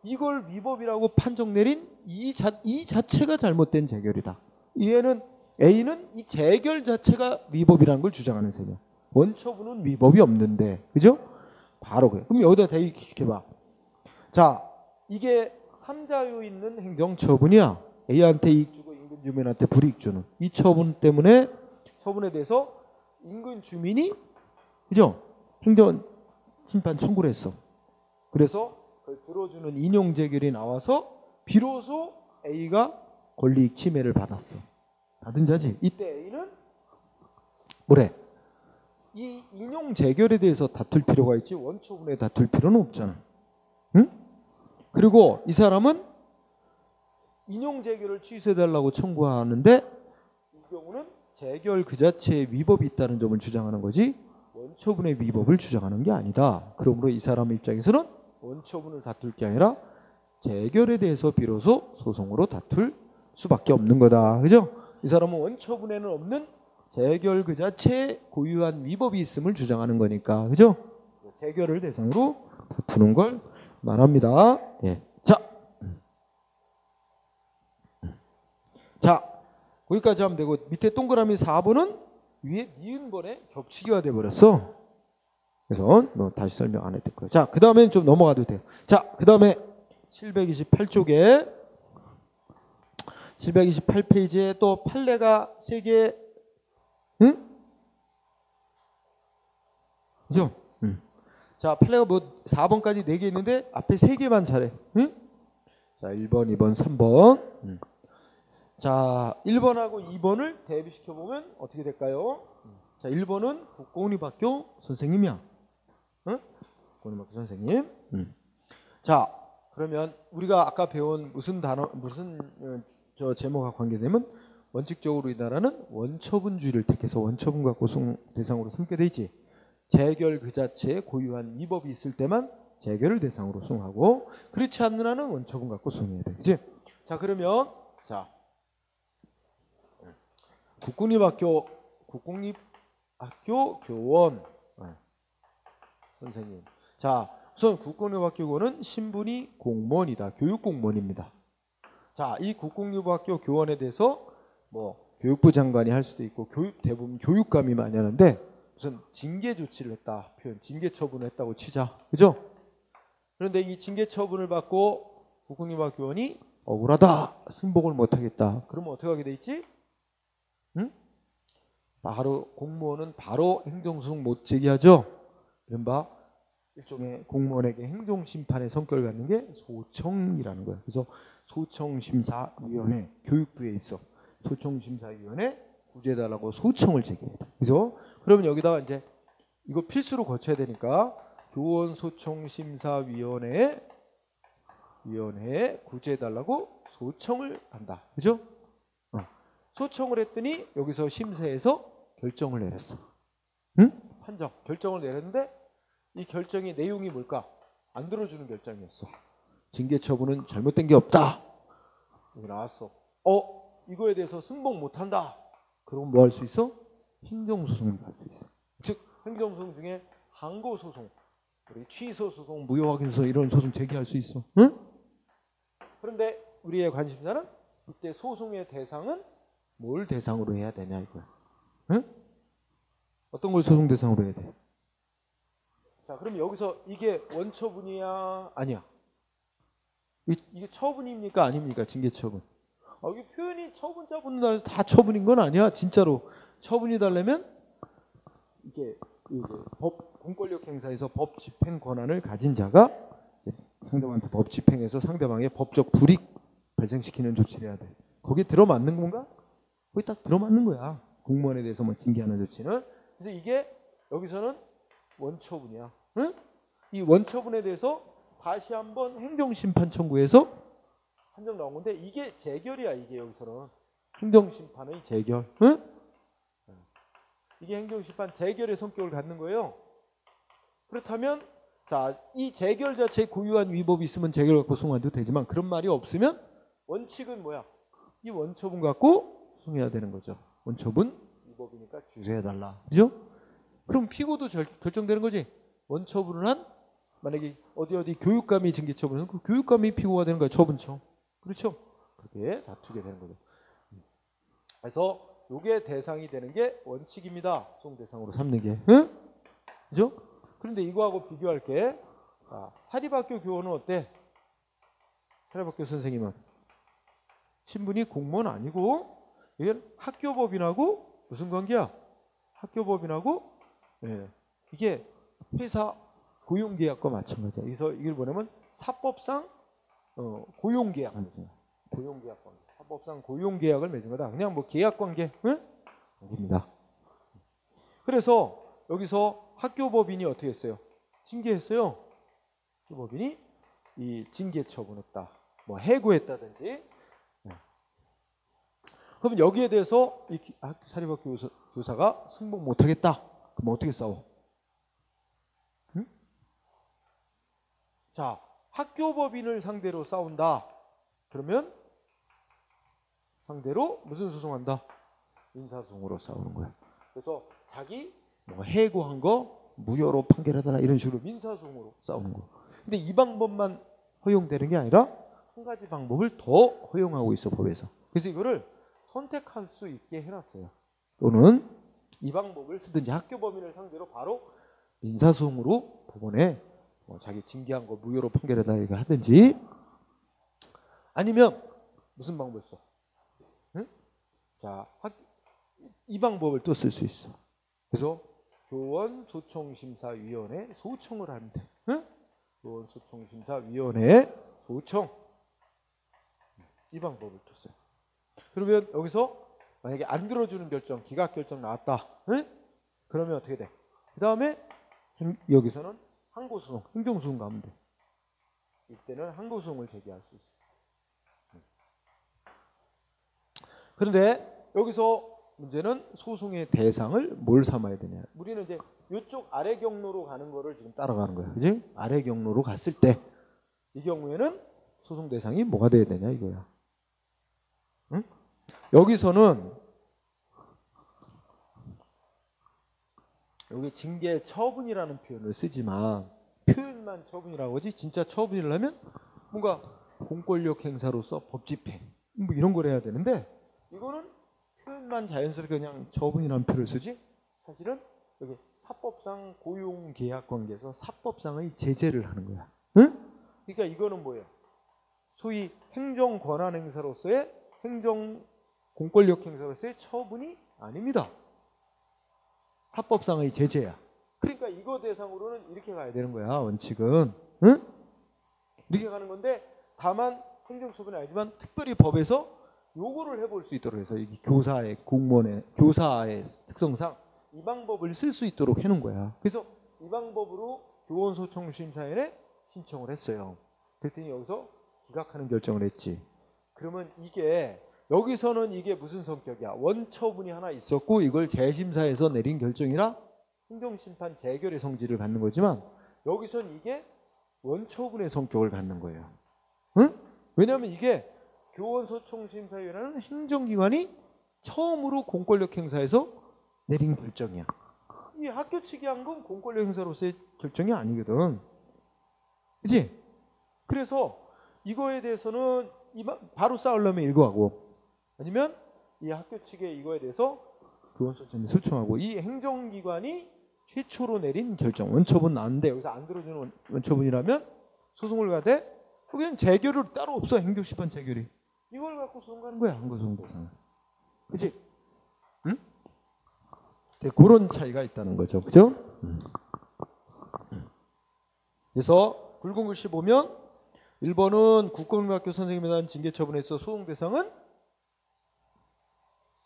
이걸 위법이라고 판정 내린 이 자체가 잘못된 재결이다. 얘는 A는 이 재결 자체가 위법이라는 걸 주장하는 셈이야. 원처분은 위법이 없는데, 그죠? 바로 그래. 그럼 여기다 대입시켜봐. 자, 이게 3자유 있는 행정처분이야. A한테 이익 주고 인근 주민한테 불이익 주는 이 처분 때문에 처분에 대해서 인근 주민이 그죠? 행정 심판 청구를 했어. 그래서 그걸 들어주는 인용 재결이 나와서 비로소 A가 권리익 침해를 받았어. 받은 자지. 이때 A는 뭐래? 이 인용 재결에 대해서 다툴 필요가 있지 원처분에 다툴 필요는 없잖아. 응? 그리고 이 사람은 인용 재결을 취소해달라고 청구하는데 이 경우는 재결 그 자체에 위법이 있다는 점을 주장하는 거지 원처분의 위법을 주장하는 게 아니다. 그러므로 이 사람 입장에서는 원처분을 다툴 게 아니라 재결에 대해서 비로소 소송으로 다툴 수밖에 없는 거다. 그죠? 이 사람은 원처분에는 없는 재결 그 자체에 고유한 위법이 있음을 주장하는 거니까. 그죠? 재결을 대상으로 다투는 걸 말합니다. 예. 자, 거기까지 하면 되고 밑에 동그라미 4번은 위에 니은번에 겹치기가 돼버렸어. 그래서 뭐 다시 설명 안 해도 될 거예요. 자, 그 다음에는 좀 넘어가도 돼요. 자, 그 다음에 728쪽에 728페이지에 또 판례가 3개, 응? 그죠? 응. 자, 판례가 뭐 4번까지 4개 있는데 앞에 3개만 잘해. 응? 자, 1번, 2번, 3번. 응. 자, 1번하고 2번을 대비시켜 보면 어떻게 될까요? 자, 1번은 국공립학교 선생님이야. 응? 국공립학교 선생님. 자, 그러면 우리가 아까 배운 무슨 단어, 무슨 저 제목과 관계되면 원칙적으로 이 나라는 원처분주의를 택해서 원처분 갖고 소송 대상으로 삼게 되지. 재결 그 자체에 고유한 위법이 있을 때만 재결을 대상으로 소송하고 그렇지 않는 한은 원처분 갖고 소송해야 돼. 그치? 자, 그러면 자, 국공립학교 교원 선생님. 자, 우선 국공립학교 교원은 신분이 공무원이다. 교육공무원입니다. 자, 이 국공립학교 교원에 대해서 뭐 교육부 장관이 할 수도 있고 대부분 교육감이 많이 하는데 무슨 징계 조치를 했다. 표현 징계 처분을 했다고 치자. 그죠? 그런데 이 징계 처분을 받고 국공립학교 교원이 억울하다. 승복을 못 하겠다. 그러면 어떻게 하게 돼 있지? 응? 바로 공무원은 바로 행정소송 못 제기하죠. 이른바 일종의 공무원에게 행정심판의 성격을 갖는 게 소청이라는 거예요. 그래서 소청심사위원회 교육부에 있어. 소청심사위원회 구제해달라고 소청을 제기해야 돼. 그래서 그러면 여기다가 이제 이거 필수로 거쳐야 되니까 교원소청심사위원회에 구제해달라고 소청을 한다. 그죠? 소청을 했더니 여기서 심사에서 결정을 내렸어. 응? 판정, 결정을 내렸는데 이 결정의 내용이 뭘까? 안 들어주는 결정이었어. 징계 처분은 잘못된 게 없다. 여기 나왔어. 이거에 대해서 승복 못한다. 그럼 뭐 할 수 있어? 행정소송을 할 수 있어. 즉 행정소송 중에 항고소송, 취소소송, 무효확인소 이런 소송 제기할 수 있어. 응? 그런데 우리의 관심사는 이때 소송의 대상은 뭘 대상으로 해야 되냐 이거야. 응? 어떤 걸 소송 대상으로 해야 돼? 자, 그럼 여기서 이게 원처분이야? 아니야. 이게 처분입니까? 아닙니까? 징계처분. 이게 표현이 처분자분으로 해서 다 처분인 건 아니야. 진짜로 처분이 달려면 이게 공권력 행사에서 법 집행 권한을 가진 자가 상대방한테 법 집행해서 상대방의 법적 불이익 발생시키는 조치를 해야 돼. 거기에 들어맞는 건가? 거기 딱 들어맞는 거야. 공무원에 대해서 뭐 징계하는 조치는. 그래서 이게 여기서는 원처분이야. 응? 이 원처분에 대해서 다시 한번 행정심판 청구해서 판정 나온 건데 이게 재결이야. 이게 여기서는 행정심판의 재결. 응? 이게 행정심판 재결의 성격을 갖는 거예요. 그렇다면 자, 이 재결 자체에 고유한 위법이 있으면 재결 갖고 소송해도 되지만 그런 말이 없으면 원칙은 뭐야? 이 원처분 갖고 소송해야 되는 거죠. 원처분 위법이니까 주세해달라. 그죠? 그럼 피고도 결정되는 거지. 원처분을 한 만약에 어디 교육감이 징계처분을 그 교육감이 피고가 되는 거야. 처분청. 그렇죠? 그렇게 다투게 되는 거죠. 그래서 요게 대상이 되는 게 원칙입니다. 소송 대상으로 삼는 게. 응? 그죠? 그런데 이거하고 비교할게. 자, 사립학교 교원은 어때? 사립학교 선생님은 신분이 공무원 아니고 이건 학교법인하고 무슨 관계야? 학교법인하고 이게 회사 고용계약과 마찬가지야. 그래서 이걸 보내면 사법상 고용계약을 맺은 거야. 고용계약 관계. 사법상 고용계약을 맺은 거다. 그냥 뭐 계약관계, 응? 아닙니다. 그래서 여기서 학교법인이 어떻게 했어요? 징계했어요. 학교법인이 이 징계 처분했다. 뭐 해고했다든지. 그럼 여기에 대해서 이 사립학 교사가 승복 못하겠다. 그럼 어떻게 싸워? 응? 자, 학교법인을 상대로 싸운다. 그러면 상대로 무슨 소송한다? 민사소송으로 싸우는 거야. 그래서 자기 뭐 해고한 거 무효로 판결하거나 이런 식으로 민사소송으로 싸우는 거. 근데 이 방법만 허용되는 게 아니라 한 가지 방법을 더 허용하고 있어, 법에서. 그래서 이거를 선택할 수 있게 해놨어요. 또는 이 방법을 쓰든지 학교법인을 상대로 바로 민사소송으로 법원에 자기 징계한 거 무효로 판결하다 이거 하든지, 아니면 무슨 방법을 써? 응? 자, 이 방법을 또 쓸 수 있어. 그래서 교원소송심사위원회 소청을 하는데, 응? 교원소송심사위원회 소청, 이 방법을 또 써요. 그러면 여기서 만약에 안 들어주는 결정, 기각 결정 나왔다. 응? 그러면 어떻게 돼? 그 다음에 여기서는 항고소송, 행정소송 가면 돼. 이때는 항고소송을 제기할 수 있어. 그런데 여기서 문제는 소송의 대상을 뭘 삼아야 되냐. 우리는 이제 이쪽 아래 경로로 가는 거를 지금 따라가는 거야. 그지? 아래 경로로 갔을 때 이 경우에는 소송 대상이 뭐가 돼야 되냐 이거야. 응? 여기서는 여기 징계 처분이라는 표현을 쓰지만 표현만 처분이라고 하지 진짜 처분을 하면 뭔가 공권력 행사로서 법 집행 뭐 이런 걸 해야 되는데, 이거는 표현만 자연스럽게 그냥 처분이라는 표현을 쓰지 사실은 여기 사법상 고용계약관계에서 사법상의 제재를 하는 거야. 응? 그러니까 이거는 뭐예요? 소위 행정권한행사로서의 행정 공권력 행사로서의 처분이 아닙니다. 사법상의 제재야. 그러니까 이거 대상으로는 이렇게 가야 되는 거야, 원칙은. 응? 이렇게 가는 건데, 다만 행정처분이 아니지만 특별히 법에서 요거를 해볼 수 있도록 해서 이 교사의 공무원의 교사의 특성상 이 방법을 쓸 수 있도록 해놓은 거야. 그래서 이 방법으로 교원소송심사위원회 신청을 했어요. 그랬더니 여기서 기각하는 결정을 했지. 그러면 이게 여기서는 이게 무슨 성격이야? 원처분이 하나 있었고 이걸 재심사에서 내린 결정이라 행정심판 재결의 성질을 갖는 거지만, 여기선 이게 원처분의 성격을 갖는 거예요. 응? 왜냐하면 이게 교원소송심사위원회는 행정기관이 처음으로 공권력 행사에서 내린 결정이야. 이 학교 측이 한 건 공권력 행사로서의 결정이 아니거든. 그치? 그래서 이거에 대해서는 바로 싸우려면 이거 하고, 아니면 이 학교 측에 이거에 대해서 교원소송을 소청하고, 이 행정기관이 최초로 내린 결정, 원처분 나왔는데 여기서 안 들어주는 원처분이라면 소송을 가되, 그냥 재결이 따로 없어. 행정심판 재결이. 이걸 갖고 소송 가는 거야, 항고소송 대상. 그치? 응? 그런 차이가 있다는 거죠. 그죠? 그래서 굵은 글씨 보면 1번은 국공립학교 선생님에 대한 징계 처분에서 소송 대상은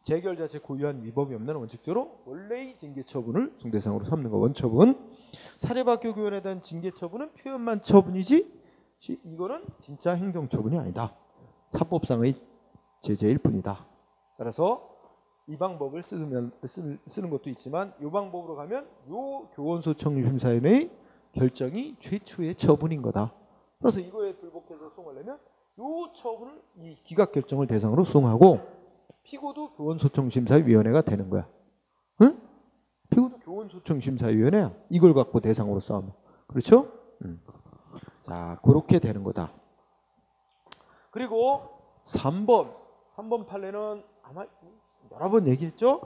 재결 자체 고유한 위법이 없는 원칙적으로 원래의 징계 처분을 중대상으로 삼는 거. 원처분. 사립학교 교원에 대한 징계 처분은 표현만 처분이지 이거는 진짜 행정 처분이 아니다. 사법상의 제재일 뿐이다. 따라서 이 방법을 쓰는 것도 있지만 이 방법으로 가면 요 교원소송심사위원회의 결정이 최초의 처분인 거다. 그래서 이거에 불복해서 소송하려면 요 처분을 이 기각 결정을 대상으로 소송하고, 피고도 교원소송심사위원회가 되는 거야. 응? 피고도 교원소송심사위원회야. 이걸 갖고 대상으로 싸우면. 그렇죠? 자, 그렇게 되는 거다. 그리고 3번 판례는 아마 여러 번 얘기했죠?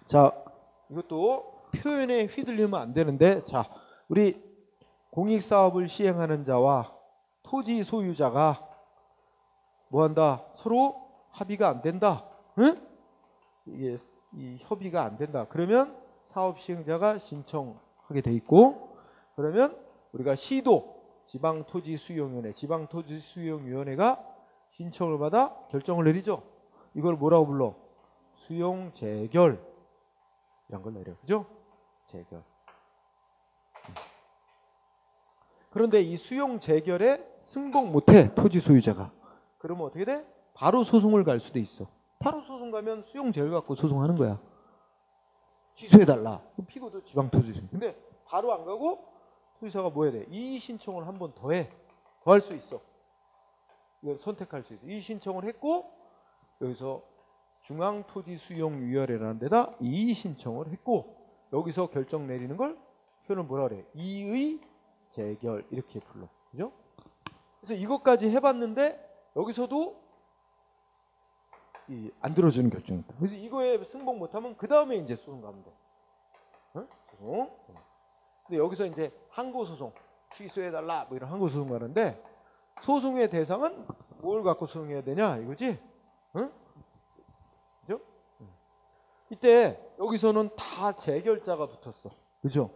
자, 이것도 표현에 휘둘리면 안 되는데, 자, 우리 공익사업을 시행하는 자와 토지 소유자가 뭐한다? 서로 합의가 안 된다. 응? 이게 이 협의가 안 된다. 그러면 사업 시행자가 신청하게 돼 있고, 그러면 우리가 시도 지방토지수용위원회, 지방토지수용위원회가 신청을 받아 결정을 내리죠. 이걸 뭐라고 불러? 수용재결, 이런 걸 내려. 그죠? 재결. 그런데 이 수용재결에 승복 못해, 토지 소유자가. 그러면 어떻게 돼? 바로 소송을 갈 수도 있어. 바로 소송 가면 수용재결 갖고 소송하는 거야. 취소해달라. 피고도 지방토지수용. 근데 바로 안 가고 토지사가 뭐 해야 돼? 이의 신청을 한 번 더 해. 더 할 수 있어. 이걸 선택할 수 있어. 이의 신청을 했고, 여기서 중앙토지수용위원회라는 데다 이의 신청을 했고, 여기서 결정 내리는 걸 표현을 뭐라 그래? 이의 재결, 이렇게 불러. 그죠? 그래서 이것까지 해봤는데 여기서도 안 들어주는 결정이 있다. 그래서 이거에 승복 못하면 그 다음에 이제 소송 가면 돼. 어? 소송. 근데 여기서 이제 항고소송, 취소해달라, 뭐 이런 항고소송 가는데, 소송의 대상은 뭘 갖고 소송해야 되냐 이거지? 응? 그죠? 이때 여기서는 다 재결자가 붙었어. 그죠?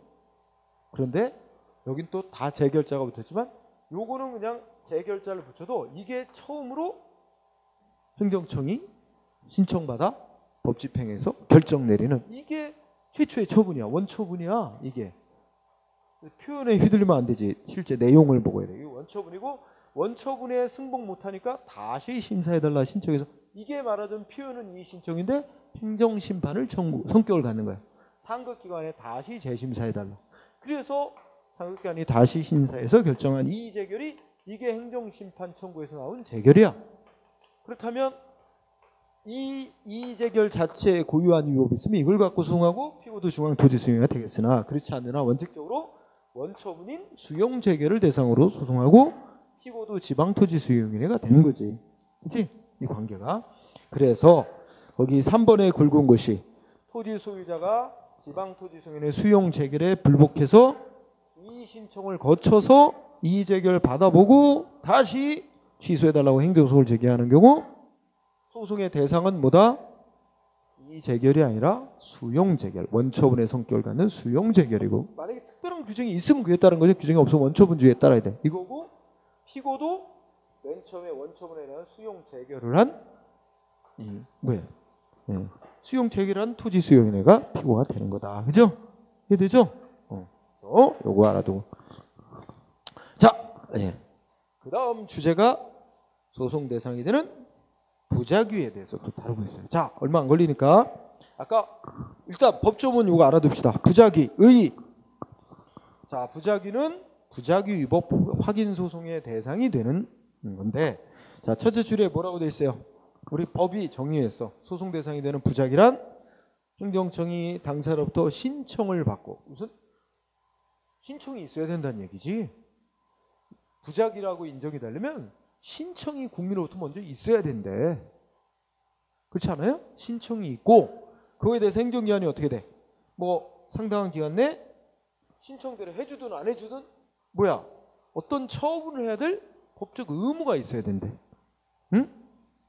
그런데 여긴 또 다 재결자가 붙었지만, 요거는 그냥 재결자를 붙여도 이게 처음으로 행정청이 신청받아 법집행해서 결정 내리는, 이게 최초의 처분이야. 원처분이야. 이게 표현에 휘둘리면 안 되지. 실제 내용을 보고 해야 돼. 이게 원처분이고, 원처분에 승복 못하니까 다시 심사해달라 신청해서, 이게 말하자면 표현은 이 신청인데 행정심판을 성격을 갖는 거야. 상급기관에 다시 재심사해달라. 그래서 상급기관이 다시 심사해서 결정한 이의 재결이, 이게 행정심판 청구에서 나온 재결이야. 그렇다면 이 재결 자체에 고유한 위법이 있으면 이걸 갖고 소송하고 피고도 중앙토지수용회가 되겠으나, 그렇지 않으나 원칙적으로 원처분인 수용재결을 대상으로 소송하고 피고도 지방토지수용위원회가 되는 거지. 그렇지? 이 관계가. 그래서 거기 3번에 굵은 것이, 토지 소유자가 지방토지수용위원회 수용재결에 불복해서 이의 신청을 거쳐서 이의 재결 받아보고 다시 취소해달라고 행정소송을 제기하는 경우, 소송의 대상은 뭐다? 이의 재결이 아니라 수용재결, 원처분의 성격을 갖는 수용재결이고, 만약에 특별한 규정이 있으면 그에 따른 거죠. 규정이 없으면 원처분주의에 따라야 돼. 이거고, 피고도 맨 처음에 원처분에 대한 수용재결을 한 뭐예요? 수용재결한 토지수용위원회가 피고가 되는 거다. 그죠? 이해되죠? 요거 알아두고. 자, 그 다음 주제가 소송 대상이 되는 부작위에 대해서 또 다루고 있어요. 자, 얼마 안 걸리니까 아까 일단 법조문 요거 알아둡시다. 부작위, 의. 자, 부작위는 부작위 위법 확인 소송의 대상이 되는 건데, 자, 첫째 줄에 뭐라고 돼 있어요? 우리 법이 정의했어. 소송 대상이 되는 부작위란 행정청이 당사로부터 신청을 받고, 무슨 신청이 있어야 된다는 얘기지. 부작위라고 인정이 되려면 신청이 국민으로부터 먼저 있어야 된대. 그렇지 않아요? 신청이 있고, 그거에 대해서 행정기관이 어떻게 돼? 뭐 상당한 기간 내 신청대로 해주든 안 해주든 뭐야? 어떤 처분을 해야 될 법적 의무가 있어야 된대. 응?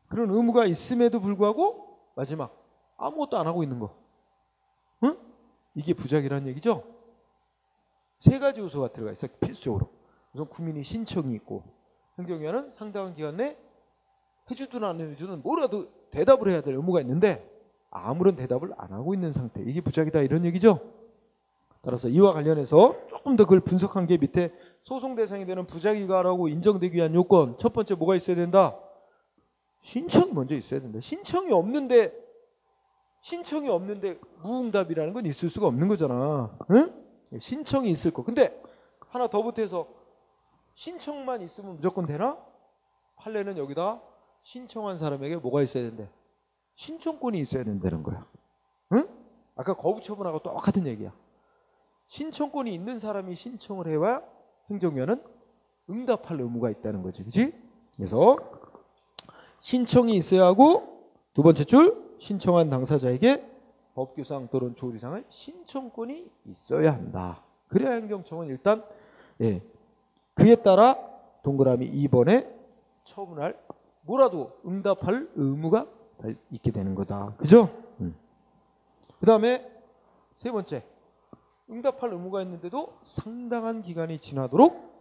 그런 의무가 있음에도 불구하고 마지막 아무것도 안 하고 있는 거. 응? 이게 부작위라는 얘기죠. 세 가지 요소가 들어가 있어. 필수적으로. 우선 국민이 신청이 있고, 행정기관은 상당한 기간 내 해주든 안 해주든 뭐라도 대답을 해야 될 의무가 있는데 아무런 대답을 안 하고 있는 상태. 이게 부작위다, 이런 얘기죠. 따라서 이와 관련해서 조금 더 그걸 분석한 게 밑에 소송 대상이 되는 부작위가라고 인정되기 위한 요건, 첫 번째 뭐가 있어야 된다? 신청이 먼저 있어야 된다. 신청이 없는데 무응답이라는 건 있을 수가 없는 거잖아. 응? 신청이 있을 거. 근데 하나 더 보태서 신청만 있으면 무조건 되나? 판례는 여기다 신청한 사람에게 뭐가 있어야 된대? 신청권이 있어야 된다는 거야. 응? 아까 거부처분하고 똑같은 얘기야. 신청권이 있는 사람이 신청을 해야 행정위원은 응답할 의무가 있다는 거지. 그렇지? 그래서 신청이 있어야 하고, 두 번째 줄, 신청한 당사자에게 법규상 또는 조리상의 신청권이 있어야 한다. 그래야 행정청은 일단 그에 따라 동그라미 2번에 처분할, 뭐라도 응답할 의무가 있게 되는 거다. 그죠? 그 다음에 세 번째, 응답할 의무가 있는데도 상당한 기간이 지나도록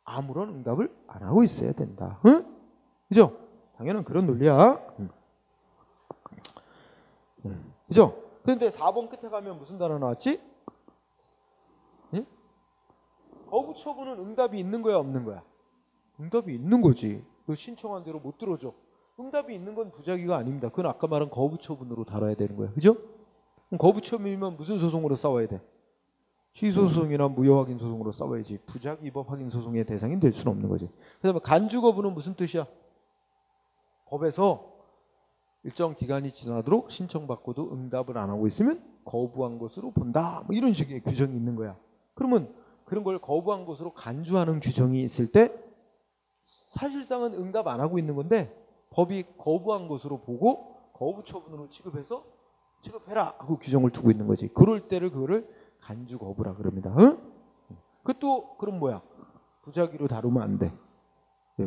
아무런 응답을 안 하고 있어야 된다. 응? 그죠? 당연한 그런 논리야. 그죠? 그런데 4번 끝에 가면 무슨 단어 나왔지? 응? 거부 처분은 응답이 있는 거야, 없는 거야? 응답이 있는 거지. 그 신청한 대로 못 들어줘. 응답이 있는 건 부작위가 아닙니다. 그건 아까 말한 거부 처분으로 다뤄야 되는 거야. 그죠? 그럼 거부 처분이면 무슨 소송으로 싸워야 돼? 취소소송이나 무효확인 소송으로 싸워야지. 부작위 위법 확인 소송의 대상이 될 수는 없는 거지. 그다음에 간주 거부는 무슨 뜻이야? 법에서 일정 기간이 지나도록 신청받고도 응답을 안 하고 있으면 거부한 것으로 본다. 뭐 이런 식의 규정이 있는 거야. 그러면 그런 걸 거부한 것으로 간주하는 규정이 있을 때 사실상은 응답 안 하고 있는 건데 법이 거부한 것으로 보고 거부 처분으로 취급해서 취급해라 하고 규정을 두고 있는 거지. 그럴 때를 그거를 간주 거부라 그럽니다. 응? 그것도 그럼 뭐야? 부작위로 다루면 안 돼.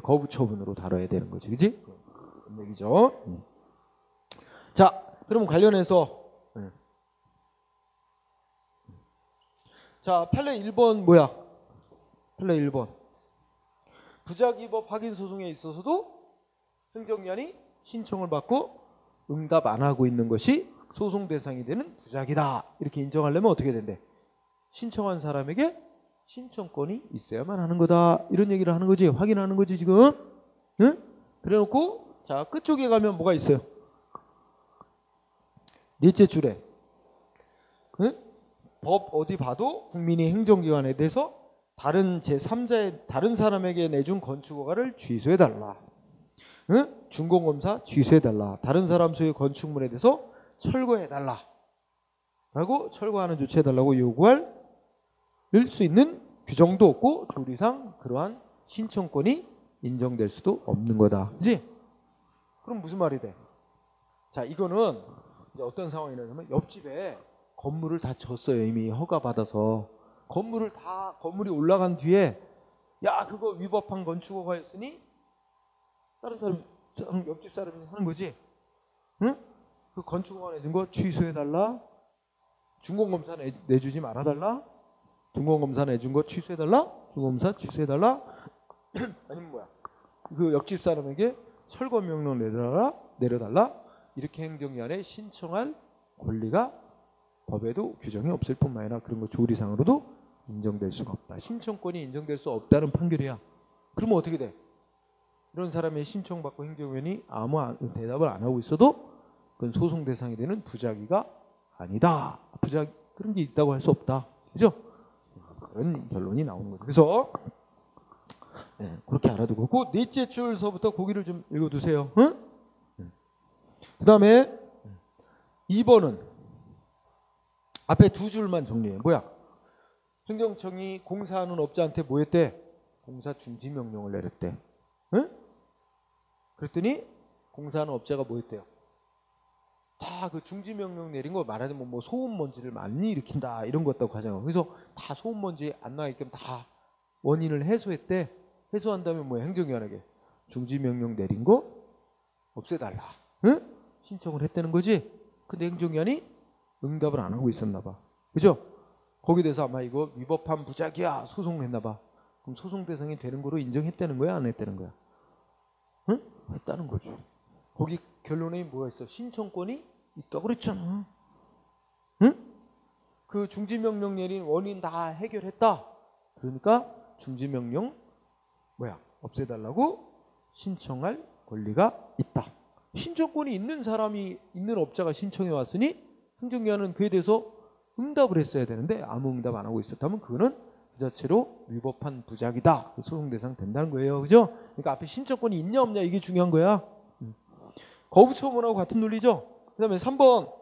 거부 처분으로 다뤄야 되는 거지. 그지? 그런 얘기죠. 자, 그럼 관련해서 자, 판례 1번 뭐야? 판례 1번. 부작위법 확인 소송에 있어서도 행정기관이 신청을 받고 응답 안 하고 있는 것이 소송 대상이 되는 부작위다. 이렇게 인정하려면 어떻게 된대? 신청한 사람에게 신청권이 있어야만 하는 거다. 이런 얘기를 하는 거지. 확인하는 거지 지금. 응? 그래놓고 자 끝쪽에 가면 뭐가 있어요? 넷째 줄에 응? 법 어디 봐도 국민이 행정기관에 대해서 다른 제3자의 다른 사람에게 내준 건축허가를 취소해달라. 응? 준공검사 취소해달라. 다른 사람 소유의 건축물에 대해서 철거해달라. 라고 철거하는 조치해달라고 요구할 수 있는 규정도 없고 조리상 그러한 신청권이 인정될 수도 없는 거다. 그지? 그럼 무슨 말이 돼? 자, 이거는 이제 어떤 상황이냐면 옆집에 건물을 다 졌어요. 이미 허가 받아서. 건물이 올라간 뒤에 야 그거 위법한 건축허가였으니 다른 사람 옆집 사람이 하는 거지. 응? 그 건축허가 내준 거 취소해달라. 준공검사 내주지 말아달라. 준공검사 내준 거 취소해달라. 준공검사 취소해달라. 아니면 뭐야? 그 옆집 사람에게 철거 명령 내려달라. 이렇게 행정기관에 신청할 권리가 법에도 규정이 없을 뿐만 아니라 그런 거 조리상으로도 인정될 수가 없다. 신청권이 인정될 수 없다는 판결이야. 그러면 어떻게 돼? 이런 사람의 신청받고 행정위원이 아무 대답을 안 하고 있어도 그건 소송 대상이 되는 부작위가 아니다. 그런 게 있다고 할 수 없다. 그죠? 그런 결론이 나오는 거죠. 그래서 네, 그렇게 알아두고 그 넷째 줄서부터 거기를 좀 읽어두세요. 응? 그 다음에 2번은 앞에 두 줄만 정리해. 뭐야? 행정청이 공사하는 업자한테 뭐 했대? 공사 중지 명령을 내렸대. 응? 그랬더니 공사하는 업자가 뭐 했대요? 다 그 중지 명령 내린 거 말하자면 뭐 소음 먼지를 많이 일으킨다 이런 거 같다고 하잖아. 그래서 다 소음 먼지 안 나게끔 다 원인을 해소했대. 해소한 다음에 뭐야? 행정기관에게 중지 명령 내린 거 없애달라. 응? 신청을 했다는 거지. 근데 행정기관이 응답을 안 하고 있었나 봐. 그죠? 거기에 대해서 아마 이거 위법한 부작위야 소송을 했나 봐. 그럼 소송 대상이 되는 거로 인정했다는 거야? 안 했다는 거야? 응? 했다는 거죠. 거기 결론에 뭐가 있어? 신청권이 있다고 그랬잖아. 응? 그 중지명령 내린 원인 다 해결했다. 그러니까 중지명령 뭐야? 없애달라고 신청할 권리가 있다. 신청권이 있는 사람이 있는 업자가 신청해 왔으니 행정기관은 그에 대해서 응답을 했어야 되는데 아무 응답 안 하고 있었다면 그거는 그 자체로 위법한 부작위다. 소송 대상 된다는 거예요. 그죠? 그러니까 앞에 신청권이 있냐 없냐 이게 중요한 거야. 거부 처분하고 같은 논리죠. 그 다음에 3번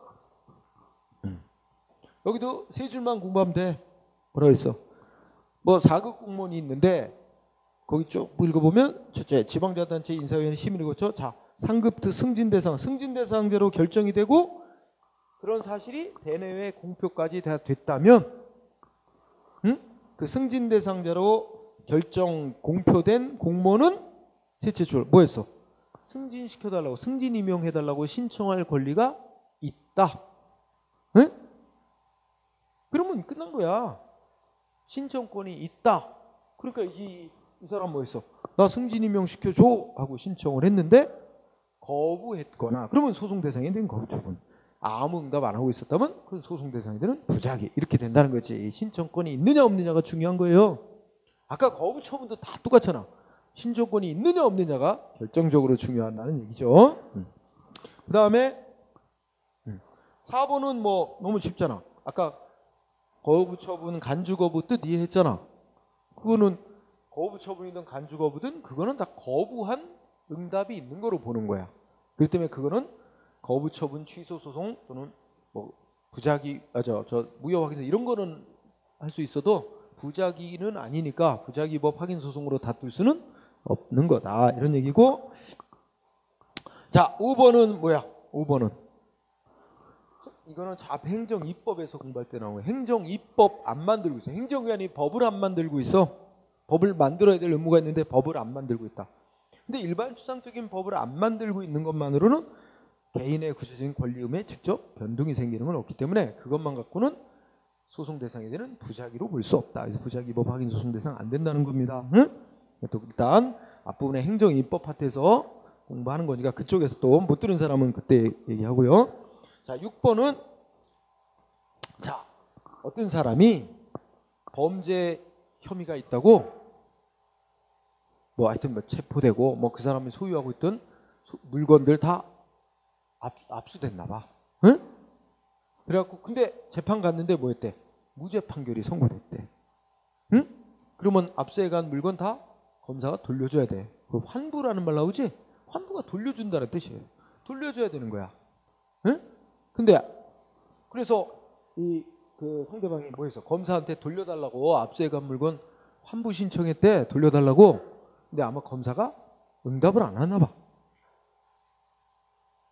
여기도 세 줄만 공부하면 돼. 뭐라고 했어? 뭐 4급 공무원이 있는데 거기 쭉 읽어보면 첫째 지방자치단체 인사위원회 심의를 거쳐 자 상급 승진대상 승진대상제로 결정이 되고 그런 사실이 대내외 공표까지 다 됐다면 그 승진대상자로 결정 공표된 공무원은 셋째 줄 뭐였어? 승진시켜달라고 승진 임용해달라고 신청할 권리가 있다. 응? 그러면 끝난 거야. 신청권이 있다. 그러니까 이 사람 뭐 했어? 나 승진 임명시켜줘 하고 신청을 했는데 거부했거나 그러면 소송 대상이 된 거부처분. 아무 응답 안 하고 있었다면 그 소송 대상이 되는 부작위. 이렇게 된다는 거지. 신청권이 있느냐 없느냐가 중요한 거예요. 아까 거부처분도 다 똑같잖아. 신청권이 있느냐 없느냐가 결정적으로 중요하다는 얘기죠. 그 다음에 4번은 뭐 너무 쉽잖아. 아까 거부처분, 간주거부 뜻 이해했잖아. 그거는 거부처분이든 간주거부든 그거는 다 거부한 응답이 있는 거로 보는 거야. 그렇기 때문에 그거는 거부처분, 취소소송 또는 뭐 부작위, 무효확인서 이런 거는 할 수 있어도 부작위는 아니니까 부작위법 확인소송으로 다툴 수는 없는 거다. 이런 얘기고. 자, 5번은 뭐야? 5번은 이거는 잡행정입법에서 공부할 때 나오는 거야. 행정입법 안 만들고 있어. 행정기관이 법을 안 만들고 있어. 법을 만들어야 될 의무가 있는데 법을 안 만들고 있다. 근데 일반 추상적인 법을 안 만들고 있는 것만으로는 개인의 구체적인 권리 의무에 직접 변동이 생기는 건 없기 때문에 그것만 갖고는 소송 대상이 되는 부작위로 볼 수 없다. 그래서 부작위법 확인 소송 대상 안 된다는 겁니다. 응? 또 일단 앞부분에 행정입법 파트에서 공부하는 거니까 그쪽에서 또 못 들은 사람은 그때 얘기하고요. 자, 6번은 자, 어떤 사람이 범죄 혐의가 있다고 뭐 하여튼 뭐 체포되고 뭐 그 사람이 소유하고 있던 물건들 다 압수됐나 봐. 응? 그래갖고 근데 재판 갔는데 뭐 했대? 무죄 판결이 선고됐대. 응? 그러면 압수해간 물건 다 검사가 돌려줘야 돼. 그 환부라는 말 나오지? 환부가 돌려준다는 뜻이에요. 돌려줘야 되는 거야. 응? 근데 그래서 그 상대방이 뭐 했어? 검사한테 돌려달라고 압수해간 물건 환부 신청했대. 돌려달라고. 근데 아마 검사가 응답을 안 하나 봐.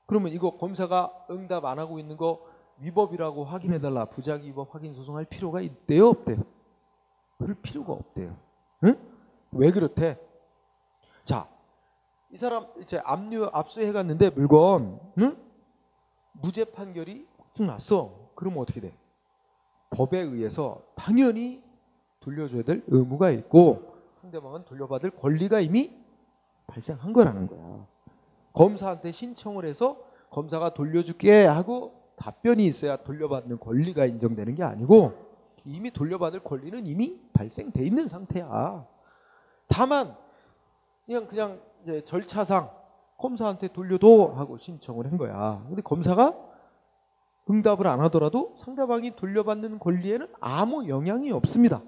그러면 이거 검사가 응답 안 하고 있는 거 위법이라고 확인해달라. 부작위법 확인 소송할 필요가 있대요? 없대요? 그럴 필요가 없대요. 응? 왜 그렇대? 자, 이 사람 이제 압수해갔는데 물건, 응? 무죄 판결이 쭉 났어. 그러면 어떻게 돼? 법에 의해서 당연히 돌려줘야 될 의무가 있고 상대방은 돌려받을 권리가 이미 발생한 거라는 거야. 검사한테 신청을 해서 검사가 돌려줄게 하고 답변이 있어야 돌려받는 권리가 인정되는 게 아니고 이미 돌려받을 권리는 이미 발생돼 있는 상태야. 다만 그냥 이제 절차상 검사한테 돌려도 하고 신청을 한 거야. 근데 검사가 응답을 안 하더라도 상대방이 돌려받는 권리에는 아무 영향이 없습니다.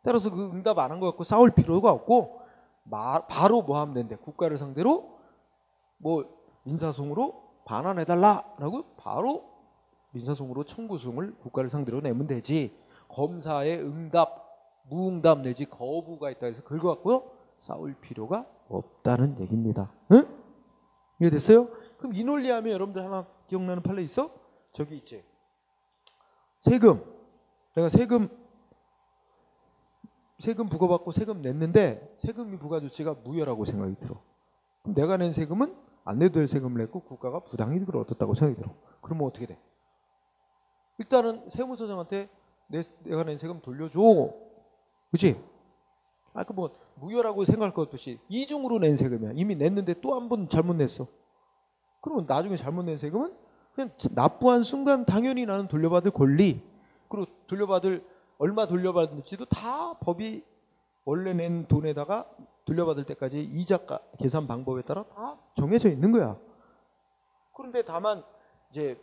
따라서 그 응답 안 한 거 갖고 싸울 필요가 없고 바로 뭐 하면 된대? 국가를 상대로 뭐 민사소송으로 반환해달라라고 바로 민사소송으로 청구소송을 국가를 상대로 내면 되지. 검사의 응답, 무응답 내지 거부가 있다 해서 그걸 갖고 싸울 필요가 없다는 얘기입니다. 응? 이해됐어요? 그럼 이 논리하면 여러분들 하나 기억나는 판례 있어? 저기 있지. 세금. 내가 세금 부과받고 세금 냈는데 세금이 부과 조치가 무효라고 생각이 들어. 그럼 내가 낸 세금은 안 내도 될 세금을 냈고 국가가 부당이득을 얻었다고 생각이 들어. 그러면 어떻게 돼? 일단은 세무서장한테 내가 낸 세금 돌려줘. 그치? 아까 뭐 무효라고 생각할 것 없이 이중으로 낸 세금이야. 이미 냈는데 또 한 번 잘못 냈어. 그러면 나중에 잘못 낸 세금은 그냥 납부한 순간 당연히 나는 돌려받을 권리, 그리고 얼마 돌려받을지도 다 법이 원래 낸 돈에다가 돌려받을 때까지 이자가 계산 방법에 따라 다 정해져 있는 거야. 그런데 다만 이제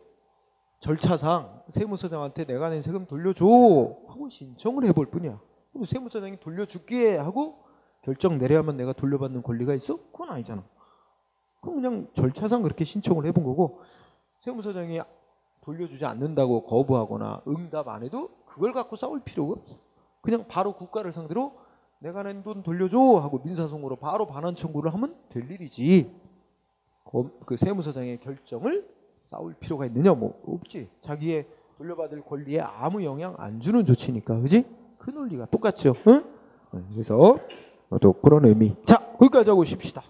절차상 세무서장한테 내가 낸 세금 돌려줘 하고 신청을 해볼 뿐이야. 그럼 세무서장이 돌려줄게 하고 결정 내려야만 내가 돌려받는 권리가 있어? 그건 아니잖아. 그럼 그냥 절차상 그렇게 신청을 해본 거고 세무서장이 돌려주지 않는다고 거부하거나 응답 안 해도 그걸 갖고 싸울 필요가 없어. 그냥 바로 국가를 상대로 내가 낸 돈 돌려줘 하고 민사소송으로 바로 반환 청구를 하면 될 일이지. 그 세무서장의 결정을 싸울 필요가 있느냐? 뭐 없지. 자기의 돌려받을 권리에 아무 영향 안 주는 조치니까. 그지? 그 논리가 똑같죠. 응? 그래서 또 그런 의미. 자, 거기까지 하고 쉽시다.